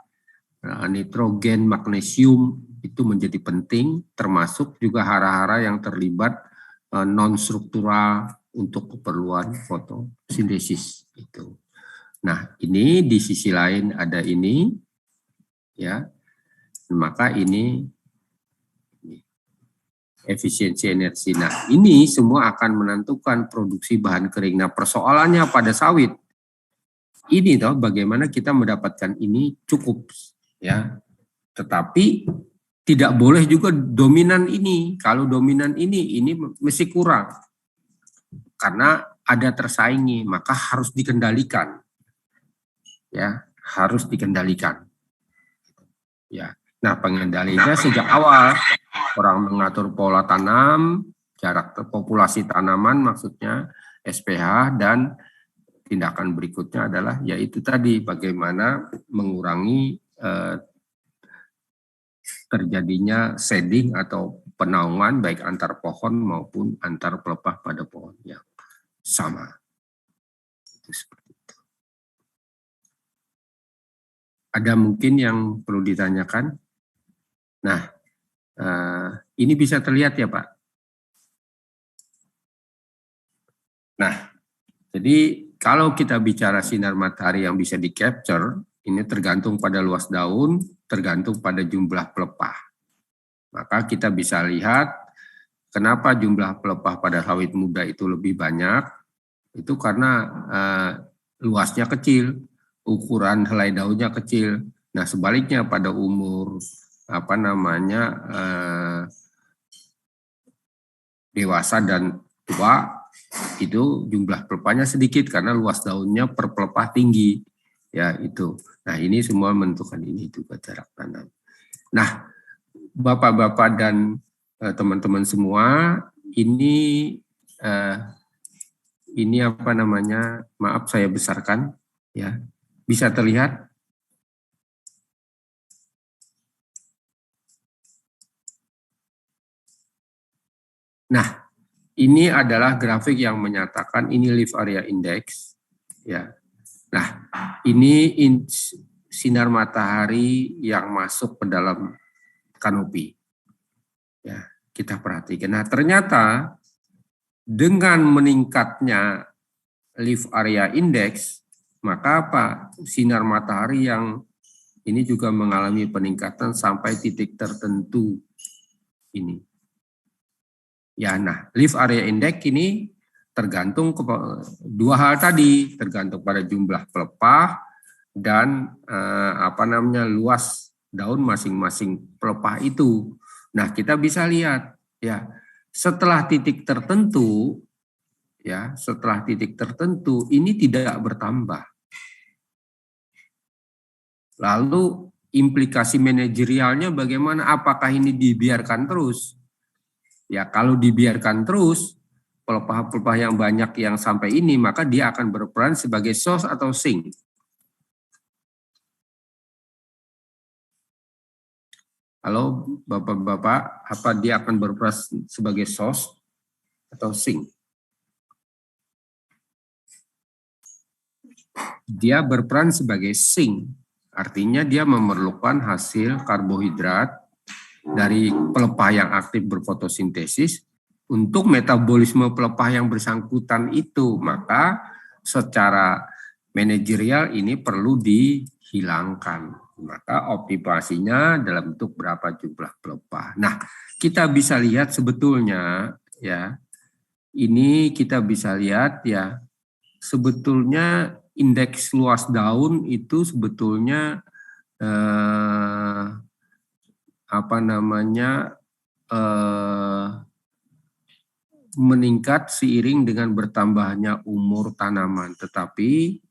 nitrogen, magnesium itu menjadi penting, termasuk juga hara-hara yang terlibat non-struktural untuk keperluan fotosintesis itu. Nah, ini di sisi lain ada ini, ya, maka ini efisiensi energi. Nah, ini semua akan menentukan produksi bahan kering. Nah, persoalannya pada sawit, ini toh bagaimana kita mendapatkan ini cukup, ya. Tetapi tidak boleh juga dominan ini. Kalau dominan ini mesti kurang. Karena ada tersaingi, maka harus dikendalikan. Ya, harus dikendalikan. Ya. Nah, pengendalinya sejak awal orang mengatur pola tanam, jarak populasi tanaman maksudnya SPH, dan tindakan berikutnya adalah yaitu tadi bagaimana mengurangi terjadinya shedding atau penaungan baik antar pohon maupun antar pelepah pada pohon yang sama. Ada mungkin yang perlu ditanyakan? Nah, ini bisa terlihat ya Pak? Nah, jadi kalau kita bicara sinar matahari yang bisa di-capture, ini tergantung pada luas daun, tergantung pada jumlah pelepah. Maka kita bisa lihat kenapa jumlah pelepah pada sawit muda itu lebih banyak, itu karena luasnya kecil, ukuran helai daunnya kecil. Nah, sebaliknya pada umur dewasa dan tua itu jumlah pelepahnya sedikit karena luas daunnya per pelepah tinggi. Ya, itu. Nah, ini semua menentukan ini juga jarak tanam. Nah, Bapak-bapak dan teman-teman semua, ini apa namanya? Maaf saya besarkan ya. Bisa terlihat? Nah, ini adalah grafik yang menyatakan ini leaf area index ya. Nah, ini sinar matahari yang masuk ke dalam kanopi. Ya, kita perhatikan. Nah, ternyata dengan meningkatnya leaf area index, maka apa? Sinar matahari yang ini juga mengalami peningkatan sampai titik tertentu ini. Ya, nah, leaf area index ini tergantung dua hal tadi, tergantung pada jumlah pelepah dan luas daun masing-masing pelepah itu. Nah, kita bisa lihat ya, setelah titik tertentu ini tidak bertambah. Lalu implikasi manajerialnya bagaimana? Apakah ini dibiarkan terus? Ya, kalau dibiarkan terus, pelepah-pelepah yang banyak yang sampai ini, maka dia akan berperan sebagai source atau sink. Halo Bapak-Bapak, apa dia akan berperan sebagai source atau sink? Dia berperan sebagai sink, artinya dia memerlukan hasil karbohidrat dari pelepah yang aktif berfotosintesis untuk metabolisme pelepah yang bersangkutan itu. Maka secara manajerial ini perlu dihilangkan. Maka optimasinya dalam bentuk berapa jumlah pelepah. Nah, kita bisa lihat sebetulnya ya, ini kita bisa lihat ya, sebetulnya indeks luas daun itu sebetulnya meningkat seiring dengan bertambahnya umur tanaman. Tetapi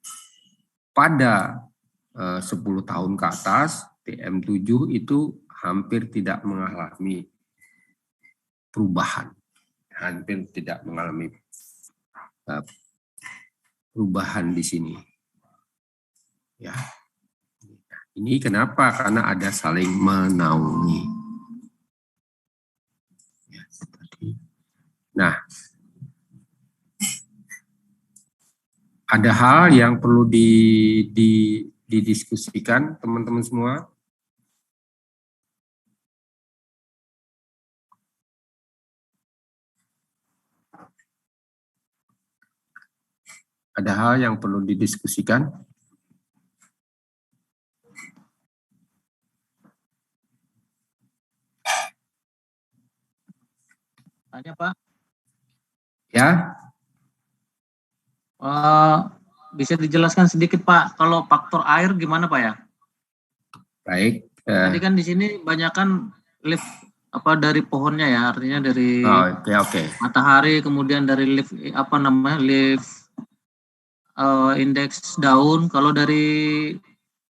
pada 10 tahun ke atas, TM7 itu hampir tidak mengalami perubahan. Hampir tidak mengalami perubahan di sini. Ya. Ini kenapa? Karena ada saling menaungi. Ya, nah, ada hal yang perlu didiskusikan teman-teman semua. Ada hal yang perlu didiskusikan. Tanya Pak. Ya. Bisa dijelaskan sedikit Pak, kalau faktor air gimana Pak ya? Baik. Tadi kan di sini banyakkan leaf dari pohonnya ya, artinya dari matahari, kemudian dari leaf indeks daun. Kalau dari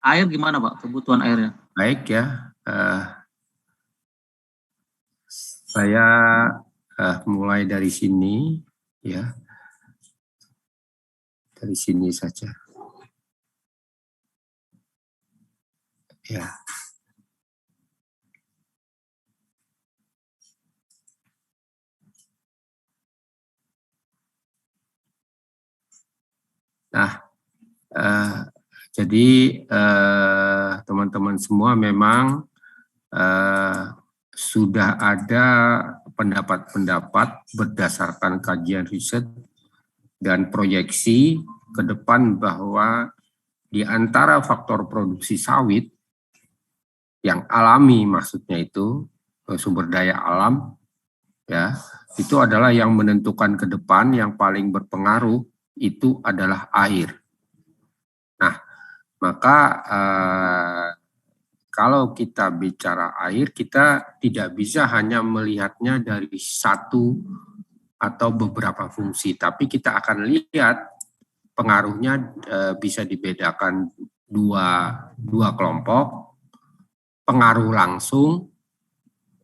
air gimana Pak, kebutuhan airnya? Baik ya, Saya mulai dari sini, ya, dari sini saja. Ya. Nah, jadi teman-teman semua memang sudah ada pendapat-pendapat berdasarkan kajian riset dan proyeksi ke depan bahwa di antara faktor produksi sawit yang alami, maksudnya itu sumber daya alam, ya, itu adalah yang menentukan ke depan, yang paling berpengaruh itu adalah air. Nah, maka kalau kita bicara air, kita tidak bisa hanya melihatnya dari satu atau beberapa fungsi, tapi kita akan lihat pengaruhnya bisa dibedakan dua kelompok. Pengaruh langsung,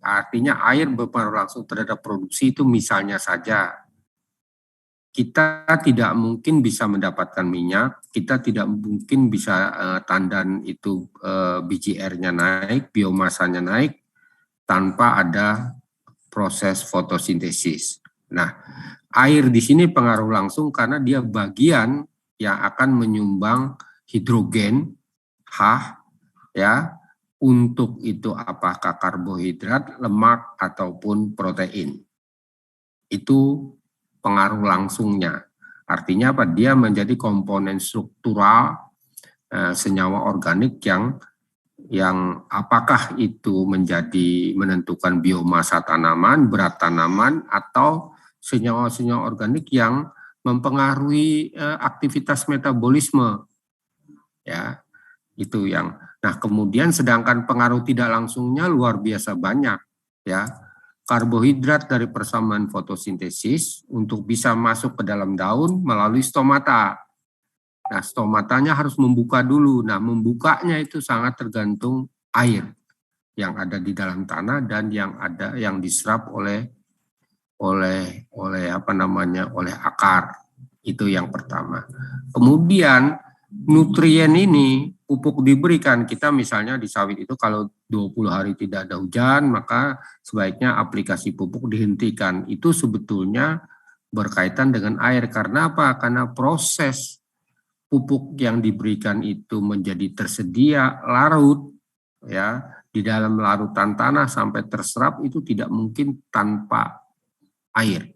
artinya air berpengaruh langsung terhadap produksi itu misalnya saja kita tidak mungkin bisa mendapatkan minyak, kita tidak mungkin bisa tandan itu biji airnya naik, biomasanya naik tanpa ada proses fotosintesis. Nah, air di sini pengaruh langsung karena dia bagian yang akan menyumbang hidrogen H, ya, untuk itu apakah karbohidrat, lemak ataupun protein. Itu pengaruh langsungnya. Artinya apa? Dia menjadi komponen struktural senyawa organik yang apakah itu menjadi menentukan biomasa tanaman, berat tanaman, atau senyawa-senyawa organik yang mempengaruhi aktivitas metabolisme. Ya, itu yang. Nah, kemudian sedangkan pengaruh tidak langsungnya luar biasa banyak, ya. Karbohidrat dari persamaan fotosintesis untuk bisa masuk ke dalam daun melalui stomata. Nah, stomatanya harus membuka dulu. Nah, membukanya itu sangat tergantung air yang ada di dalam tanah dan yang diserap oleh akar. Itu yang pertama. Kemudian nutrien ini pupuk diberikan, kita misalnya di sawit itu kalau 20 hari tidak ada hujan, maka sebaiknya aplikasi pupuk dihentikan. Itu sebetulnya berkaitan dengan air. Karena apa? Karena proses pupuk yang diberikan itu menjadi tersedia larut, ya, di dalam larutan tanah sampai terserap itu tidak mungkin tanpa air.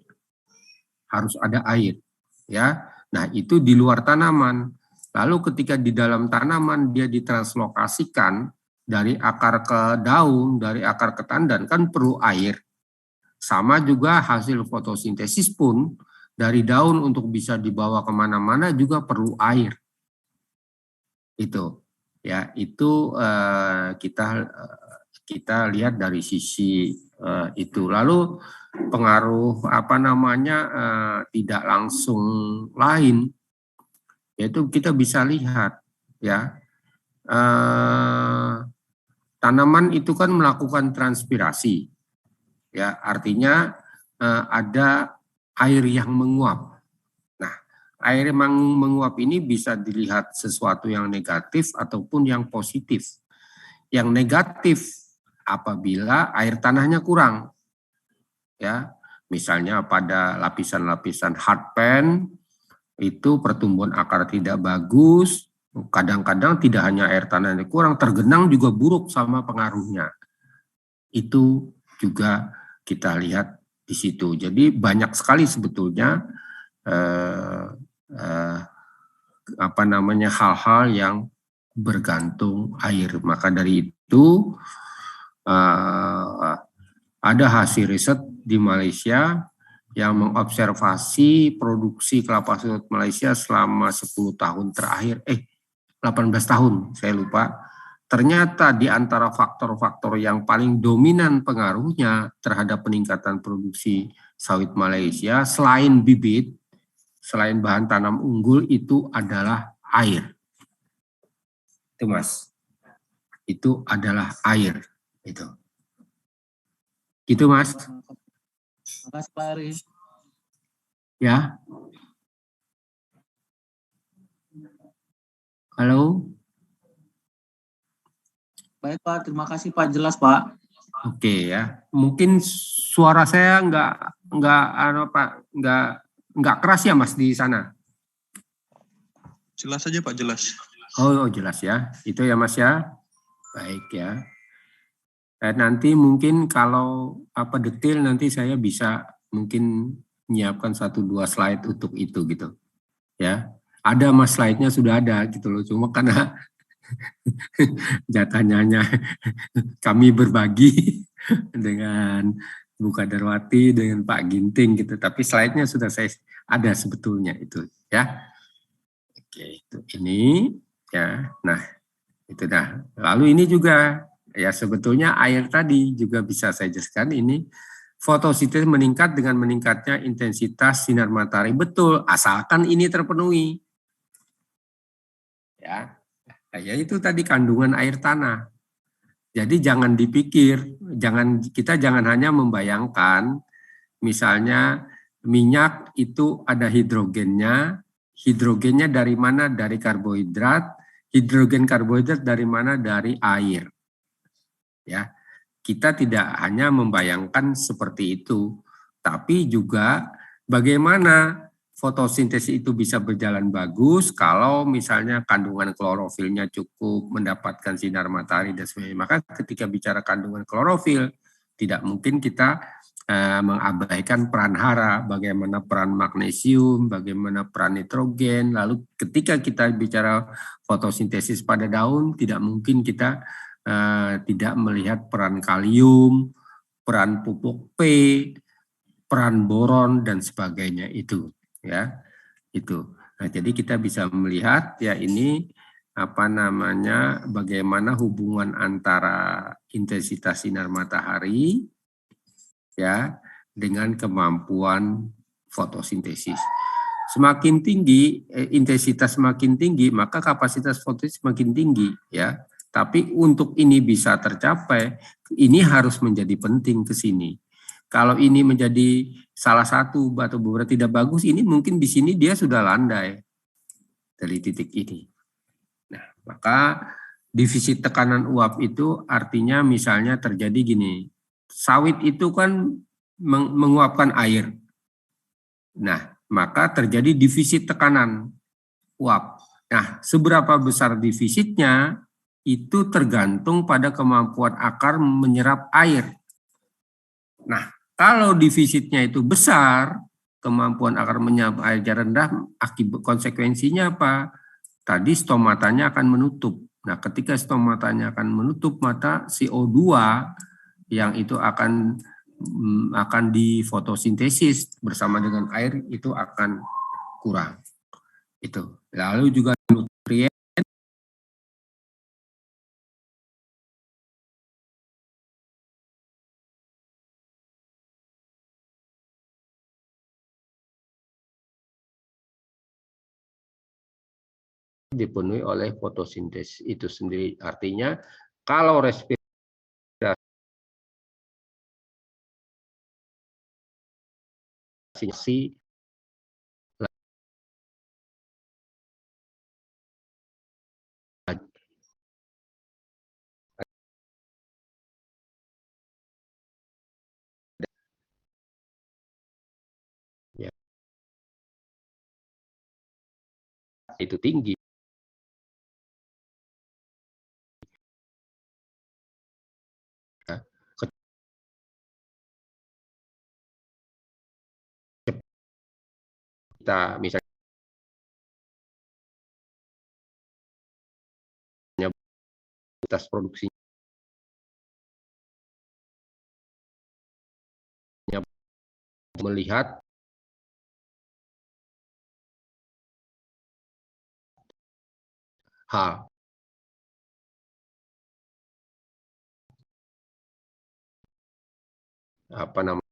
Harus ada air, ya. Nah, itu di luar tanaman. Lalu ketika di dalam tanaman dia ditranslokasikan dari akar ke daun, dari akar ke tandan, kan perlu air. Sama juga hasil fotosintesis pun dari daun untuk bisa dibawa kemana-mana juga perlu air. Itu, ya, itu kita lihat dari sisi itu. Lalu pengaruh tidak langsung lain, yaitu kita bisa lihat, ya, tanaman itu kan melakukan transpirasi, ya, artinya ada air yang menguap. Nah, air yang menguap ini bisa dilihat sesuatu yang negatif ataupun yang positif. Yang negatif apabila air tanahnya kurang, ya, misalnya pada lapisan-lapisan hardpan itu pertumbuhan akar tidak bagus, kadang-kadang tidak hanya air tanahnya kurang, tergenang juga buruk sama pengaruhnya. Itu juga kita lihat di situ. Jadi banyak sekali sebetulnya hal-hal yang bergantung air. Maka dari itu ada hasil riset di Malaysia yang mengobservasi produksi kelapa sawit Malaysia selama 10 tahun terakhir, 18 tahun, saya lupa. Ternyata di antara faktor-faktor yang paling dominan pengaruhnya terhadap peningkatan produksi sawit Malaysia, selain bibit, selain bahan tanam unggul, itu adalah air. Itu Mas, itu adalah air. Itu. Gitu, Mas. Makasih Pak Eri. Ya. Halo. Baik Pak, terima kasih Pak, jelas Pak. Oke ya. Mungkin suara saya nggak keras ya Mas di sana. Jelas saja Pak, jelas. Oh jelas ya. Itu ya Mas ya. Baik ya. Nanti mungkin kalau detail nanti saya bisa mungkin menyiapkan 1-2 slide untuk itu gitu. Ya. Ada Mas slide-nya sudah ada gitu loh. Cuma karena jatahnya kami berbagi dengan Bu Kadarwati dengan Pak Ginting gitu. Tapi slide-nya sudah saya ada sebetulnya itu ya. Oke, itu ini ya. Nah, itu dah. Lalu ini juga ya sebetulnya air tadi juga bisa saya jelaskan ini fotosintesis meningkat dengan meningkatnya intensitas sinar matahari. Betul, asalkan ini terpenuhi. Ya. Ya itu tadi kandungan air tanah. Jadi jangan dipikir, kita jangan hanya membayangkan misalnya minyak itu ada hidrogennya dari mana? Dari karbohidrat, hidrogen karbohidrat dari mana? Dari air. Ya, kita tidak hanya membayangkan seperti itu, tapi juga bagaimana fotosintesis itu bisa berjalan bagus kalau misalnya kandungan klorofilnya cukup, mendapatkan sinar matahari dan sebagainya. Maka ketika bicara kandungan klorofil, tidak mungkin kita mengabaikan peran hara, bagaimana peran magnesium, bagaimana peran nitrogen. Lalu ketika kita bicara fotosintesis pada daun, tidak mungkin kita tidak melihat peran kalium, peran pupuk P, peran boron dan sebagainya itu ya. Itu. Nah, jadi kita bisa melihat ya ini bagaimana hubungan antara intensitas sinar matahari ya dengan kemampuan fotosintesis. Semakin tinggi intensitas semakin tinggi, maka kapasitas fotosintesis semakin tinggi ya. Tapi untuk ini bisa tercapai, ini harus menjadi penting ke sini. Kalau ini menjadi salah satu atau beberapa tidak bagus, ini mungkin di sini dia sudah landai dari titik ini. Nah, maka defisit tekanan uap itu artinya misalnya terjadi gini, sawit itu kan menguapkan air. Nah, maka terjadi defisit tekanan uap. Nah, seberapa besar defisitnya itu tergantung pada kemampuan akar menyerap air. Nah, kalau defisitnya itu besar, kemampuan akar menyerap air rendah, akibat konsekuensinya apa? Tadi stomatanya akan menutup. Nah, ketika stomatanya akan menutup, maka CO2 yang itu akan difotosintesis bersama dengan air itu akan kurang. Itu. Lalu juga nutrien dipenuhi oleh fotosintesis itu sendiri. Artinya kalau respirasi ya, itu tinggi. Ya. Kita misalnya batas produksinya melihat hal apa namanya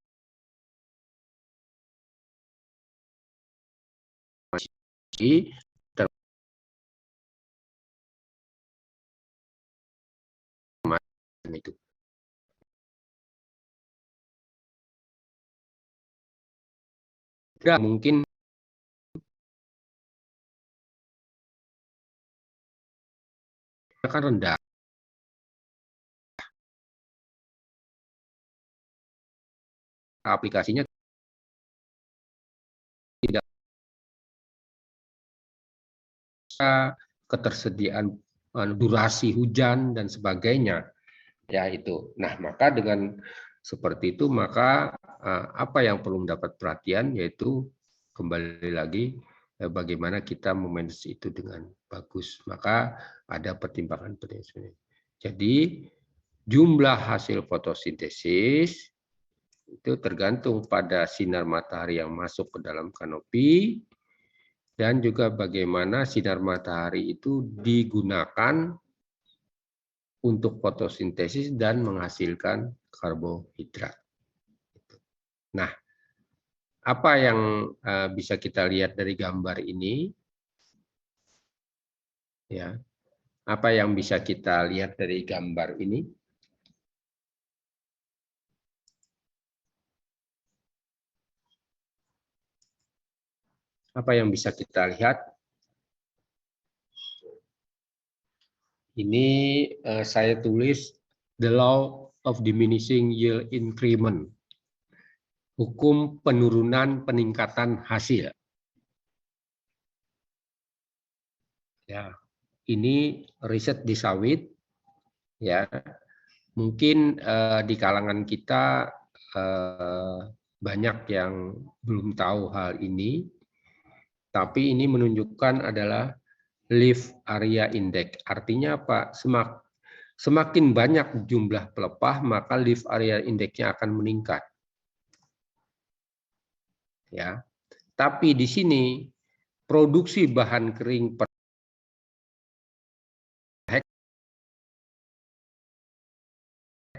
itu tidak mungkin akan rendah. Aplikasinya tidak bisa, ketersediaan durasi hujan dan sebagainya. Ya itu. Nah, maka dengan seperti itu maka apa yang perlu mendapat perhatian yaitu kembali lagi bagaimana kita memanage itu dengan bagus. Maka ada pertimbangan-pertimbangan. Jadi jumlah hasil fotosintesis itu tergantung pada sinar matahari yang masuk ke dalam kanopi dan juga bagaimana sinar matahari itu digunakan untuk fotosintesis dan menghasilkan karbohidrat. Nah, apa yang bisa kita lihat dari gambar ini? Ya, apa yang bisa kita lihat dari gambar ini? Apa yang bisa kita lihat? Ini saya tulis the law of diminishing yield increment. Hukum penurunan peningkatan hasil. Ya, ini riset di sawit. Ya, mungkin di kalangan kita banyak yang belum tahu hal ini, tapi ini menunjukkan adalah leaf area index. Artinya apa? Semakin banyak jumlah pelepah, maka leaf area index-nya akan meningkat. Ya, tapi di sini produksi bahan kering per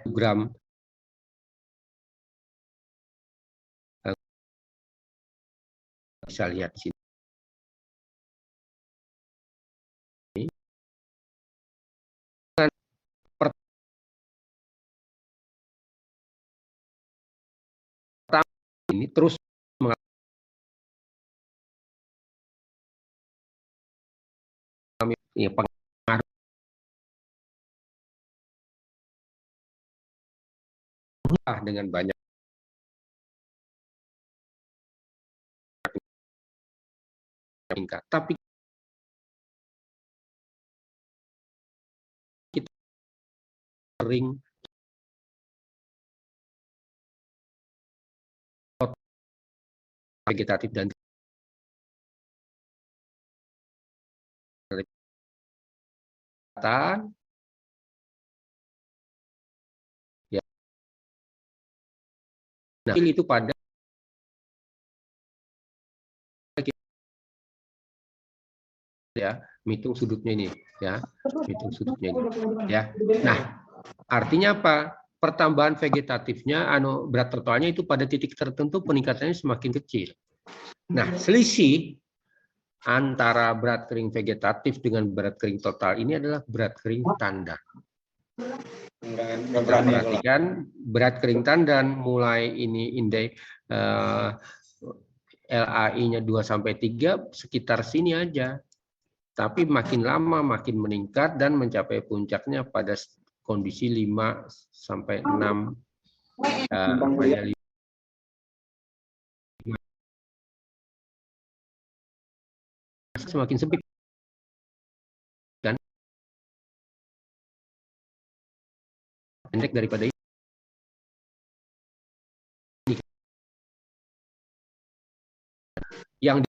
gram bisa lihat di sini. Ini terus mengalami pengaruh dengan banyak tingkat. Tapi kita sering vegetatif dan kelihatan ya. Nah, itu pada ya, hitung sudutnya ini ya, hitung sudutnya ini ya. Nah, artinya apa? Pertambahan vegetatifnya berat totalnya itu pada titik tertentu peningkatannya semakin kecil. Nah, selisih antara berat kering vegetatif dengan berat kering total ini adalah berat kering tandan. Perhatikan berat kering tandan mulai ini indeks LAI-nya 2-3 sekitar sini aja. Tapi makin lama makin meningkat dan mencapai puncaknya pada kondisi 5-6 semakin sempit kan pendek daripada ini yang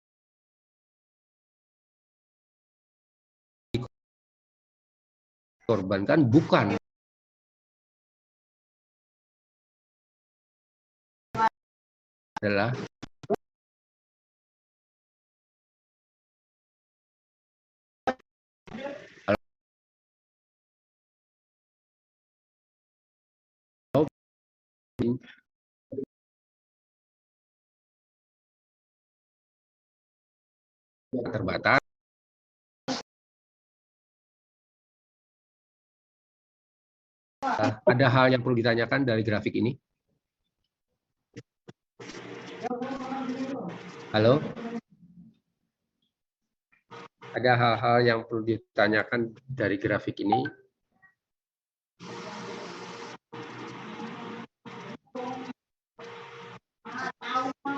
dikorbankan bukan adalah terbatas. Ada hal yang perlu ditanyakan dari grafik ini? Halo? Ada hal-hal yang perlu ditanyakan dari grafik ini?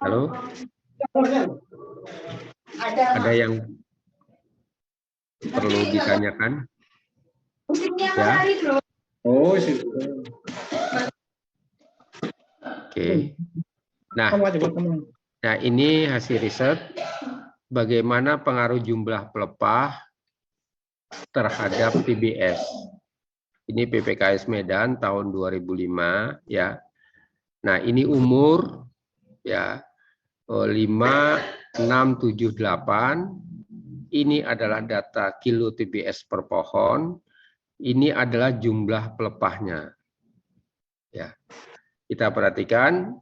Halo? Ada yang perlu ditanyakan? Ya. Oh, sih. Oke. Nah, ini hasil riset bagaimana pengaruh jumlah pelepah terhadap TBS. Ini PPKS Medan tahun 2005 ya. Nah, ini umur ya 5, 6, 7, 8. Ini adalah data kilo TBS per pohon. Ini adalah jumlah pelepahnya. Ya. Kita perhatikan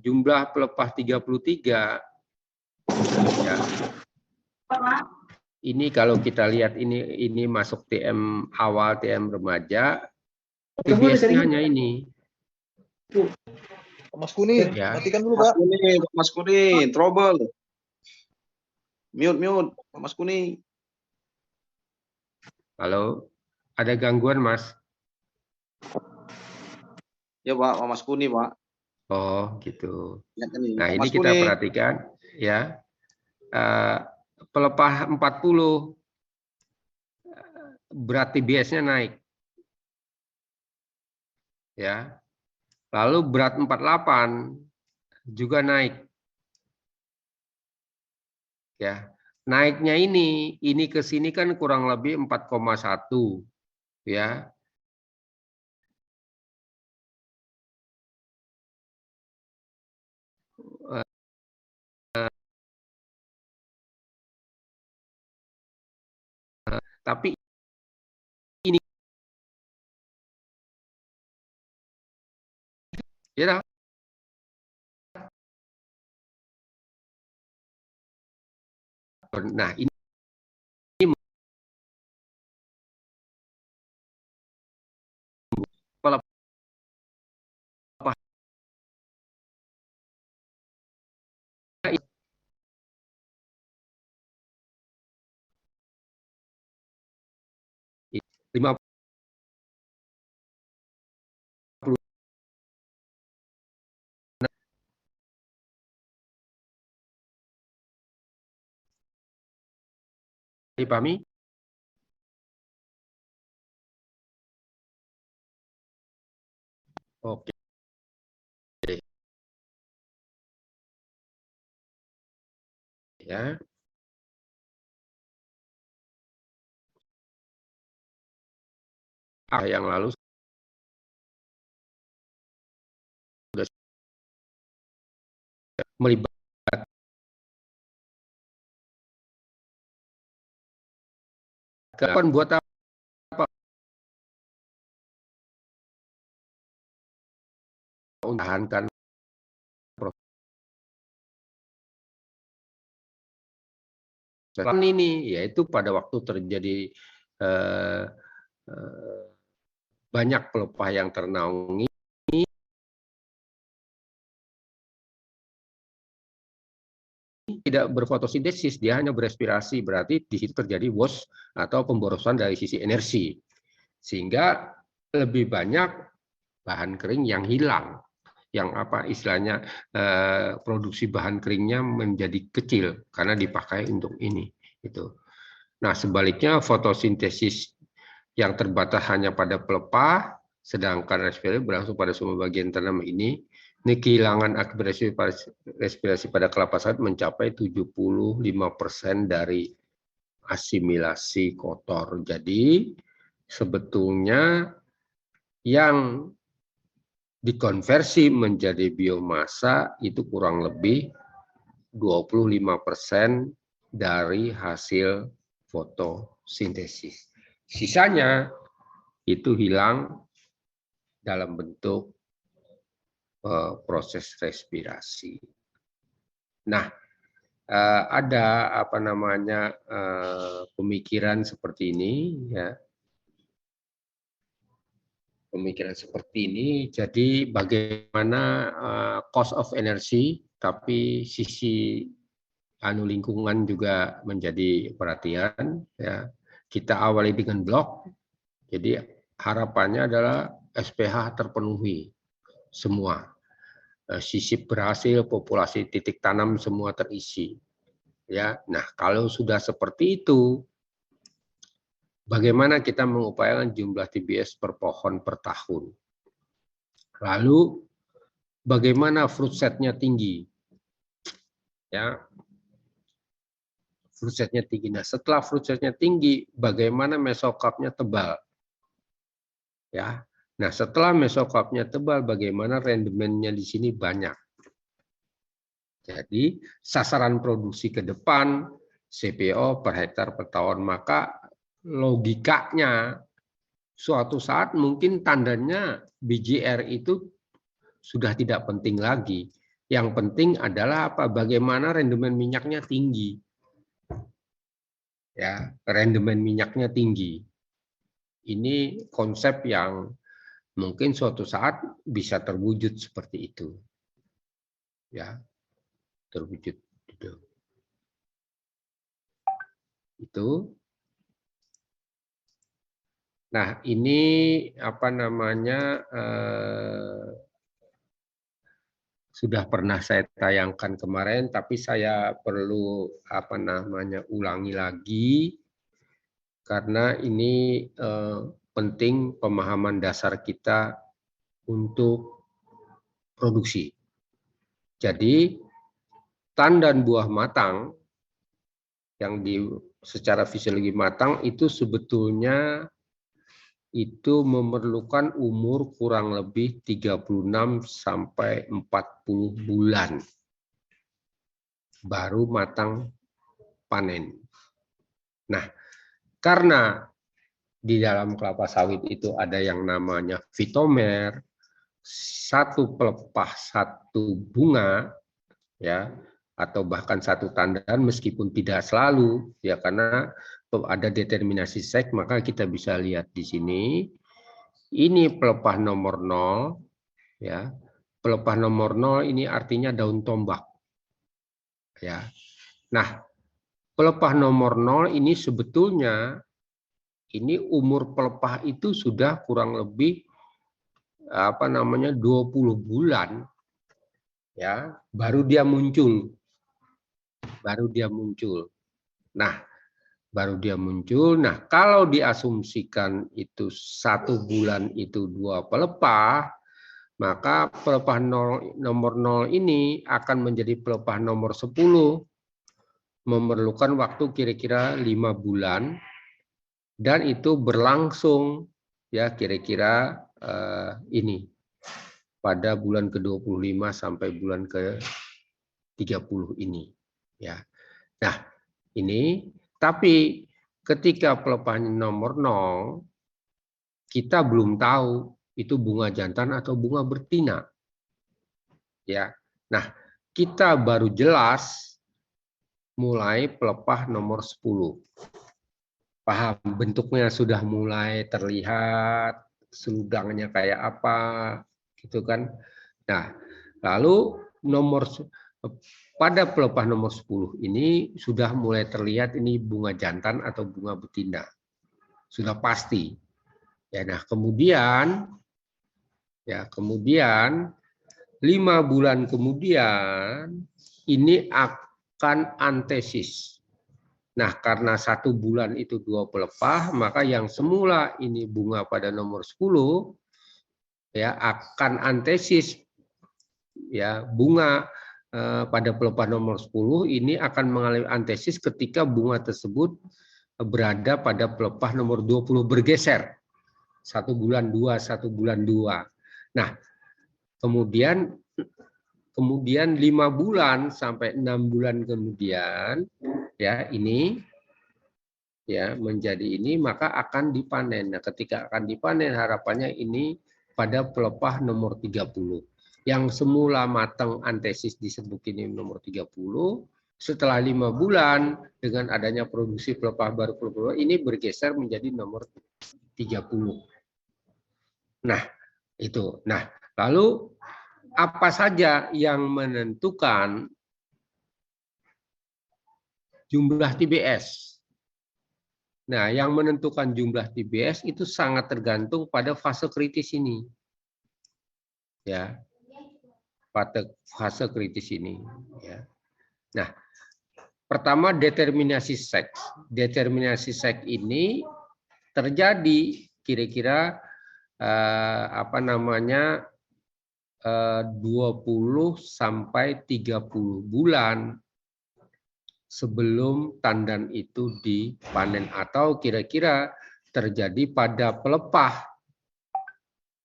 jumlah pelepah 33 ya. Ini kalau kita lihat ini masuk TM awal, TM remaja, TBS-nya hanya ini. Mas Kuni, ya. matikan dulu, Pak. Mas Kuni, trouble. Mute, Mas Kuni. Halo, ada gangguan, Mas? Ya, Pak, Mas Kuni, Pak. Oh, gitu. Ya, ini. Nah, ini Mas kita Kuni. perhatikan, ya. Pelepah 40, berat TBS-nya naik. Ya. Lalu berat 48 juga naik. Ya. Naiknya ini ke sini kan kurang lebih 4,1, ya. Tapi ini ya. Nah, ini pelepah 50 dipahami? Oke. Ya. Yang lalu sudah melibatkan buat apa? Mempertahankan proses ini, yaitu pada waktu terjadi banyak pelepah yang ternaungi, tidak berfotosintesis, dia hanya berespirasi, berarti di situ terjadi wash atau pemborosan dari sisi energi, sehingga lebih banyak bahan kering yang hilang, yang apa istilahnya produksi bahan keringnya menjadi kecil karena dipakai untuk ini. Itu. Nah, sebaliknya fotosintesis yang terbatas hanya pada pelepah, sedangkan respirasi berlangsung pada semua bagian tanam ini kehilangan akibat respirasi pada kelapa sawit mencapai 75% dari asimilasi kotor. Jadi sebetulnya yang dikonversi menjadi biomasa itu kurang lebih 25% dari hasil fotosintesis. Sisanya itu hilang dalam bentuk proses respirasi. Nah, ada apa namanya pemikiran seperti ini, ya. pemikiran seperti ini. Jadi bagaimana cost of energy, tapi sisi lingkungan juga menjadi perhatian. Ya. Kita awali dengan blok, jadi harapannya adalah SPH terpenuhi semua. Sisip berhasil, populasi titik tanam semua terisi. Ya, nah kalau sudah seperti itu, bagaimana kita mengupayakan jumlah TBS per pohon per tahun? Lalu bagaimana fruit set-nya tinggi? Ya, fruit set-nya tinggi. Nah, setelah fruit set-nya tinggi, bagaimana mesokarpnya tebal? Ya, nah setelah mesokarpnya tebal, bagaimana rendemennya di sini banyak? Jadi sasaran produksi ke depan CPO per hektar per tahun, maka logikanya suatu saat mungkin tandanya BJR itu sudah tidak penting lagi. Yang penting adalah apa? Bagaimana rendemen minyaknya tinggi. Ya, rendemen minyaknya tinggi. Ini konsep yang mungkin suatu saat bisa terwujud seperti itu. Ya. Terwujud itu. Nah, ini apa namanya sudah pernah saya tayangkan kemarin, tapi saya perlu apa namanya ulangi lagi karena ini penting pemahaman dasar kita untuk produksi. Jadi tandan buah matang yang secara fisiologi matang itu sebetulnya itu memerlukan umur kurang lebih 36 sampai 40 bulan baru matang panen. Nah, karena di dalam kelapa sawit itu ada yang namanya fitomer, satu pelepah satu bunga, ya, atau bahkan satu tandan meskipun tidak selalu, ya, karena ada determinasi seks, maka kita bisa lihat di sini ini pelepah nomor 0, ya. Pelepah nomor 0 ini artinya daun tombak, ya. Nah, pelepah nomor 0 ini sebetulnya ini umur pelepah itu sudah kurang lebih apa namanya 20 bulan, ya, baru dia muncul. Nah, baru dia muncul. Nah, kalau diasumsikan itu 1 bulan itu 2 pelepah, maka pelepah nomor 0 ini akan menjadi pelepah nomor 10, memerlukan waktu kira-kira 5 bulan, dan itu berlangsung ya kira-kira ini pada bulan ke-25 sampai bulan ke-30 ini, ya. Nah, ini tapi ketika pelepah nomor 0 kita belum tahu itu bunga jantan atau bunga betina, ya. Nah, kita baru jelas mulai pelepah nomor 10. Paham, bentuknya sudah mulai terlihat, seludangnya kayak apa, gitu kan. Nah, lalu pada pelepah nomor 10 ini sudah mulai terlihat ini bunga jantan atau bunga betina. Sudah pasti. Ya, nah kemudian 5 bulan kemudian ini akan antesis. Nah, karena 1 bulan itu 2 pelepah, maka yang semula ini bunga pada nomor 10 ya akan antesis, ya, bunga pada pelepah nomor 10 ini akan mengalami antesis ketika bunga tersebut berada pada pelepah nomor 20 bergeser. 1 bulan 2, 1 bulan 2. Nah, kemudian 5 bulan sampai 6 bulan kemudian, ya, ini ya menjadi ini, maka akan dipanen. Nah, ketika akan dipanen harapannya ini pada pelepah nomor 30. Yang semula matang antesis disebut ini nomor 30, setelah 5 bulan dengan adanya produksi pelepah baru ini bergeser menjadi nomor 30. Nah, itu. Nah, lalu apa saja yang menentukan jumlah TBS? Nah, yang menentukan jumlah TBS itu sangat tergantung pada fase kritis ini. Ya. Pada fase kritis ini, ya. Nah, pertama determinasi seks. Determinasi seks ini terjadi kira-kira 20 sampai 30 bulan sebelum tandan itu dipanen, atau kira-kira terjadi pada pelepah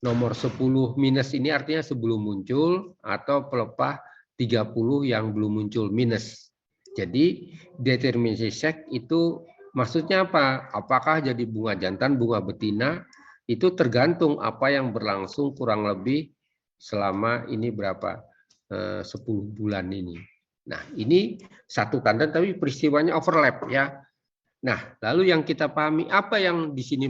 nomor 10 minus ini, artinya sebelum muncul, atau pelepah 30 yang belum muncul minus. Jadi determinasi seks itu maksudnya apa? Apakah jadi bunga jantan, bunga betina, itu tergantung apa yang berlangsung kurang lebih selama ini berapa 10 bulan ini. Nah, ini satu tandan tapi peristiwanya overlap, ya. Nah, lalu yang kita pahami apa yang di sini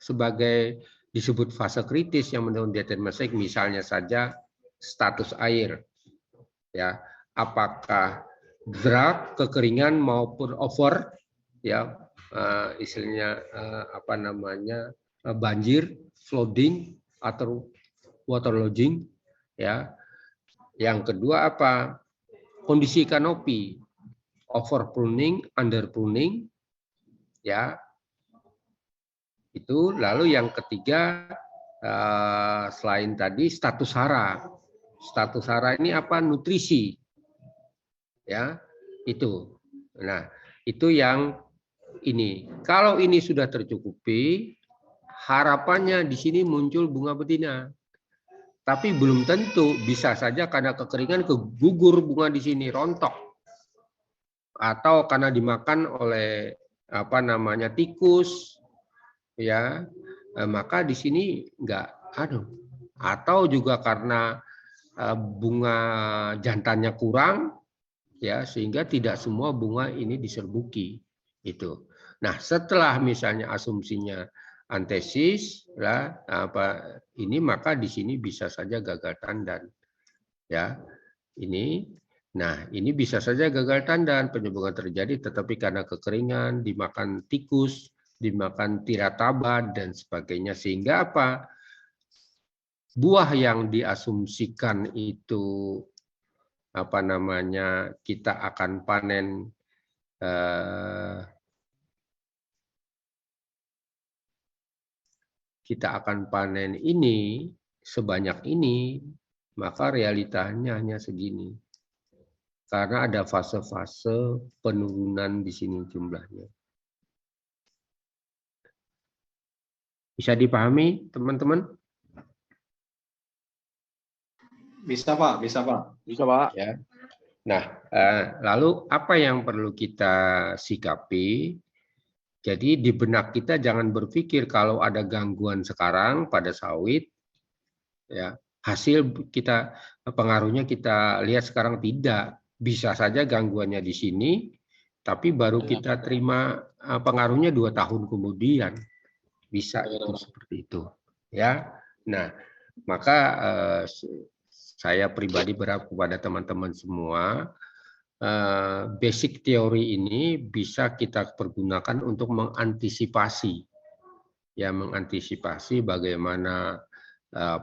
sebagai disebut fase kritis yang menurut determinasi seks, misalnya saja status air, ya, apakah dry, kekeringan maupun over, ya, istilahnya banjir, flooding atau waterlogging, ya. Yang kedua apa? Kondisi kanopi, over pruning, under pruning, ya. Itu. Lalu yang ketiga, selain tadi status hara. Status hara ini apa? Nutrisi, ya, itu. Nah, itu yang ini. Kalau ini sudah tercukupi, harapannya di sini muncul bunga betina. Tapi belum tentu, bisa saja karena kekeringan kegugur bunga di sini, rontok, atau karena dimakan oleh tikus, ya, maka di sini enggak, atau juga karena bunga jantannya kurang, ya, sehingga tidak semua bunga ini diserbuki, itu. Nah, setelah misalnya asumsinya antesis, lah, ini maka di sini bisa saja gagal tandan, ya, ini. Nah, ini bisa saja gagal tandan, penyembuhan terjadi, tetapi karena kekeringan, dimakan tikus, dimakan tirataba dan sebagainya, sehingga apa? Buah yang diasumsikan itu kita akan panen ini sebanyak ini, maka realitanya hanya segini. Karena ada fase-fase penurunan di sini jumlahnya. Bisa dipahami, teman-teman? Bisa, Pak. Bisa, Pak. Bisa, Pak. Ya. Nah, lalu apa yang perlu kita sikapi? Jadi di benak kita jangan berpikir kalau ada gangguan sekarang pada sawit, ya, hasil kita pengaruhnya kita lihat sekarang, tidak. Bisa saja gangguannya di sini, tapi baru kita terima pengaruhnya 2 tahun kemudian. Bisa itu seperti itu, ya. Nah, maka saya pribadi berharap kepada teman-teman semua, basic teori ini bisa kita pergunakan untuk mengantisipasi, ya, mengantisipasi bagaimana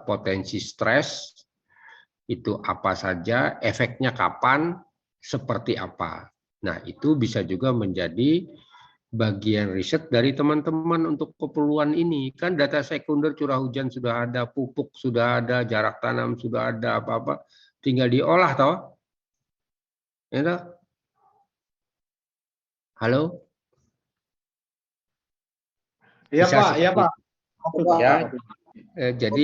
potensi stres itu apa saja, efeknya kapan, seperti apa. Nah, itu bisa juga menjadi bagian riset dari teman-teman untuk keperluan ini. Kan data sekunder curah hujan sudah ada, pupuk sudah ada, jarak tanam sudah ada, apa-apa tinggal diolah toh. Ya toh? Halo? Iya, Pak. Iya, Pak. Ya, jadi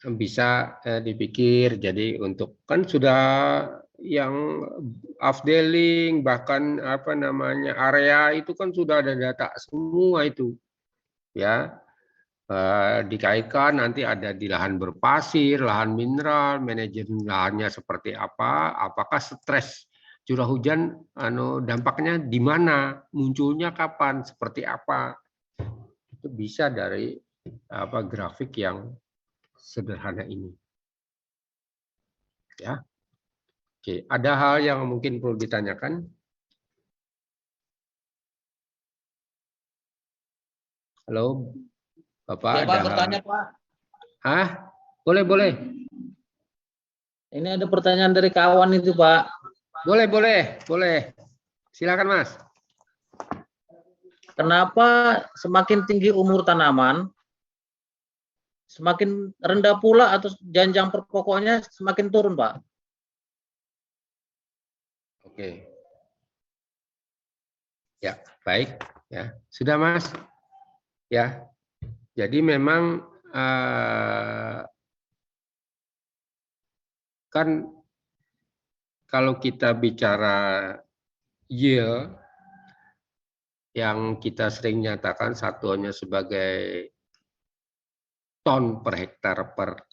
bisa dipikir. Jadi untuk kan sudah yang afdeling, bahkan area itu kan sudah ada data semua itu, ya. Dikaitkan nanti ada di lahan berpasir, lahan mineral, manajemen lahannya seperti apa, apakah stres curah hujan dampaknya di mana, munculnya kapan, seperti apa. Itu bisa dari grafik yang sederhana ini. Ya. Oke, ada hal yang mungkin perlu ditanyakan? Halo, Bapak, Ya, ada Pak, hal? bertanya, Pak. Hah? Boleh, boleh. Ini ada pertanyaan dari kawan itu, Pak. Boleh, boleh, boleh. Silakan, Mas. Kenapa semakin tinggi umur tanaman, semakin rendah pula atau jenjang pokoknya semakin turun, Pak? Oke. Ya, baik. Ya, sudah, Mas. Ya, jadi memang kan kalau kita bicara yield yang kita sering nyatakan satuannya sebagai ton per hektar per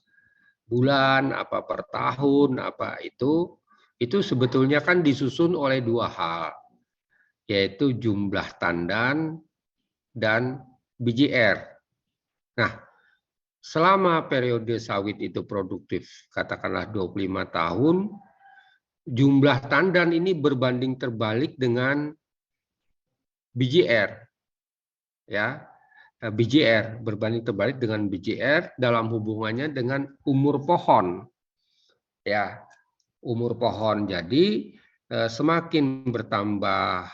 bulan, apa per tahun, apa itu sebetulnya kan disusun oleh dua hal, yaitu jumlah tandan dan BJR. Nah, selama periode sawit itu produktif, katakanlah 25 tahun, jumlah tandan ini berbanding terbalik dengan BJR. Ya, BJR berbanding terbalik dengan BJR dalam hubungannya dengan umur pohon. Ya, umur pohon. Jadi semakin bertambah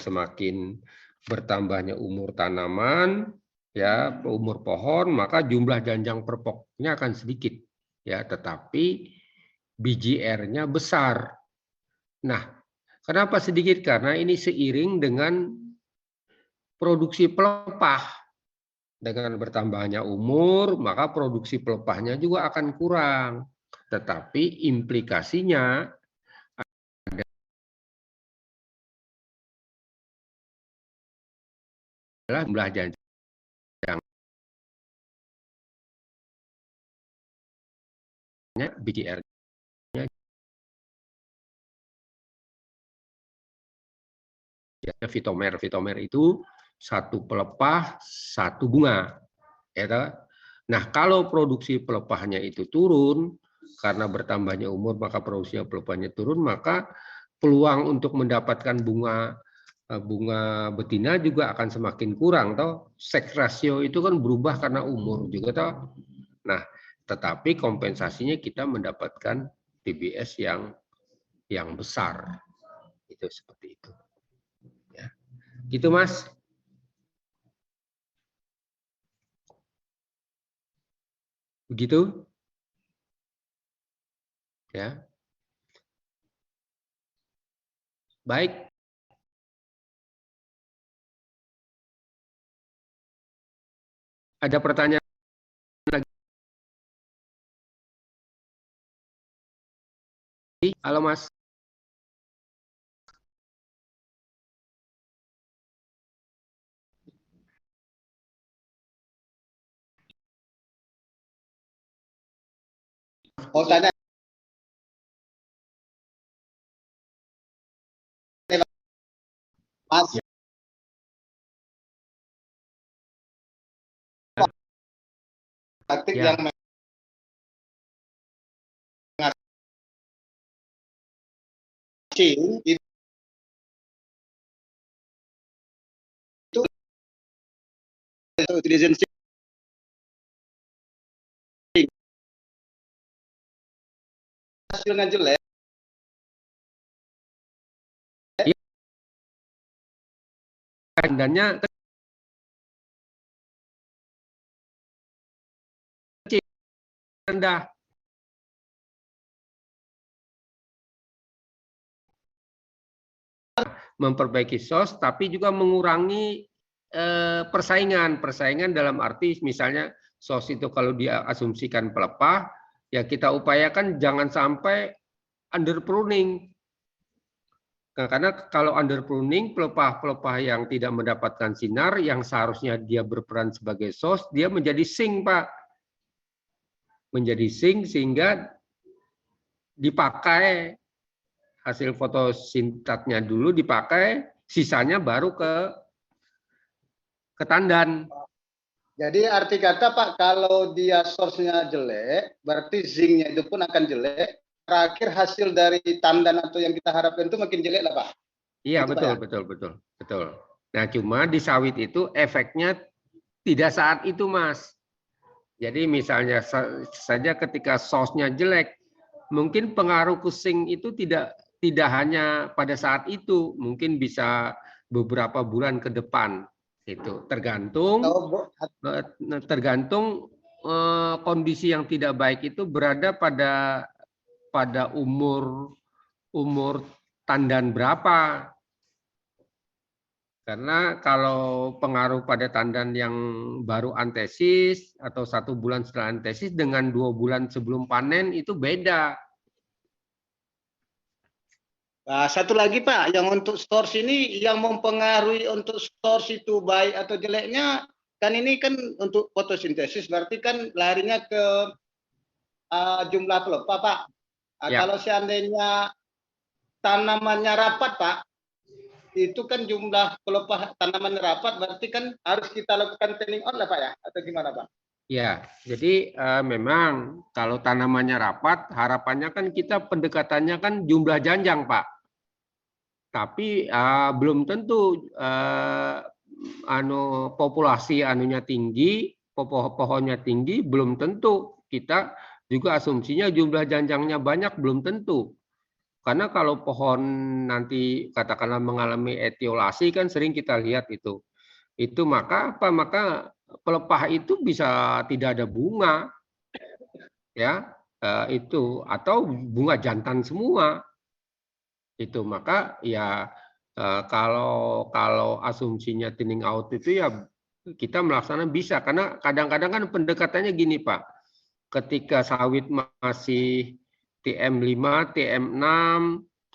semakin bertambahnya umur tanaman, ya, umur pohon, maka jumlah janjang per pokoknya akan sedikit, ya, tetapi BJR-nya besar. Nah, kenapa sedikit? Karena ini seiring dengan produksi pelepah. Dengan bertambahnya umur, maka produksi pelepahnya juga akan kurang. Tetapi implikasinya adalah jumlah janjangnya, BJR-nya, fitomer. Fitomer itu satu pelepah, satu bunga. Ya, nah, kalau produksi pelepahnya itu turun, karena bertambahnya umur, maka produksinya pelepahnya turun, maka peluang untuk mendapatkan bunga betina juga akan semakin kurang, toh. Seks rasio itu kan berubah karena umur juga, toh. Nah, tetapi kompensasinya kita mendapatkan TBS yang besar. Itu seperti itu. Ya. Gitu, Mas. Begitu? Ya. Baik. Ada pertanyaan lagi? Halo, Mas. Oh, tanya. Mas. Ya. Praktik Ya. yang itu citizen hasilnya jelek. Tandannya kecil, rendah. Memperbaiki SOS, tapi juga mengurangi persaingan. Persaingan dalam arti misalnya SOS itu kalau diasumsikan pelepah, ya kita upayakan jangan sampai under pruning. Nah, karena kalau under pruning, pelepah-pelepah yang tidak mendapatkan sinar, yang seharusnya dia berperan sebagai SOS, dia menjadi sing, Pak. Menjadi sing sehingga dipakai hasil fotosintatnya dulu, dipakai, sisanya baru ke tandan. Jadi arti kata Pak, kalau dia source-nya jelek, berarti zinc-nya itu pun akan jelek. Terakhir hasil dari tandan atau yang kita harapkan itu makin jelek lah Pak. Iya, Itu, betul, Pak, ya? betul. Nah, cuma di sawit itu efeknya tidak saat itu, Mas. Jadi misalnya saja ketika source-nya jelek, mungkin pengaruh kusing itu tidak hanya pada saat itu, mungkin bisa beberapa bulan ke depan. Itu tergantung kondisi yang tidak baik itu berada pada umur tandan berapa. Karena kalau pengaruh pada tandan yang baru antesis atau 1 bulan setelah antesis dengan 2 bulan sebelum panen itu beda. Nah, satu lagi Pak, yang untuk source ini yang mempengaruhi untuk source itu baik atau jeleknya, kan ini kan untuk fotosintesis berarti kan larinya ke jumlah pelepah Pak. Ya. Kalau seandainya tanamannya rapat Pak, itu kan jumlah pelepah tanaman rapat berarti kan harus kita lakukan thinning out lah Pak ya, atau gimana Pak? Ya, jadi memang kalau tanamannya rapat, harapannya kan kita pendekatannya kan jumlah janjang Pak. Tapi belum tentu populasi anunya tinggi, pohonnya tinggi, belum tentu kita juga asumsinya jumlah janjangnya banyak, belum tentu. Karena kalau pohon nanti katakanlah mengalami etiolasi kan sering kita lihat itu maka apa? Maka pelepah itu bisa tidak ada bunga, ya itu atau bunga jantan semua itu. Maka ya kalau asumsinya thinning out itu ya kita melaksanakan bisa, karena kadang-kadang kan pendekatannya gini Pak, ketika sawit masih TM5, TM6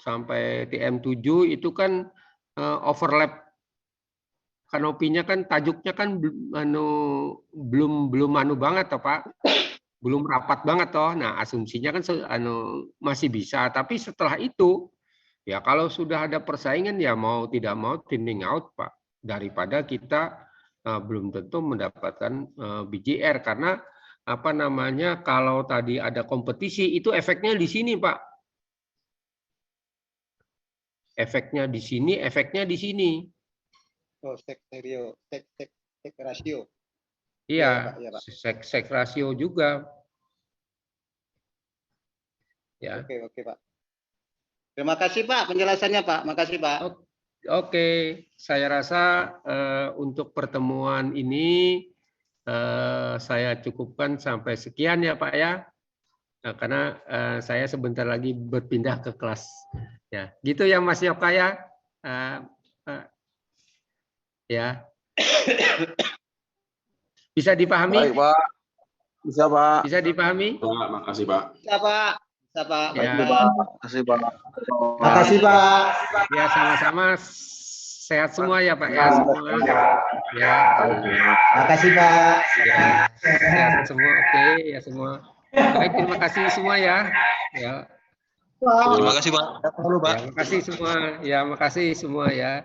sampai TM7 itu kan overlap kanopinya kan, tajuknya kan belum banget toh Pak, belum rapat banget toh. Nah asumsinya kan masih bisa, tapi setelah itu ya kalau sudah ada persaingan ya mau tidak mau thinning out Pak, daripada kita belum tentu mendapatkan BJR. Karena apa namanya, kalau tadi ada kompetisi itu efeknya di sini Pak. Efeknya di sini, efeknya di sini. Oh, sek rasio. Iya, ya, Pak. sek rasio juga. Ya. Oke, Pak. Terima kasih Pak penjelasannya Pak. Makasih Pak. Oke, saya rasa untuk pertemuan ini saya cukupkan sampai sekian ya Pak ya. Nah, karena saya sebentar lagi berpindah ke kelas. Ya, gitu ya Mas Yoka ya. Ya. Bisa dipahami? Baik Pak. Bisa Pak. Bisa dipahami? Pak, makasih Pak. Bisa Pak. Bisa Pak. Ya. Makasih Pak. Makasih Pak. Ya sama-sama. Sehat semua ya Pak ya semua. Ya. Makasih Pak. Ya. Sehat semua. Oke ya semua. Baik, terima kasih semua ya. Ya. Terima kasih Pak. Ya, makasih semua. Ya, makasih semua ya.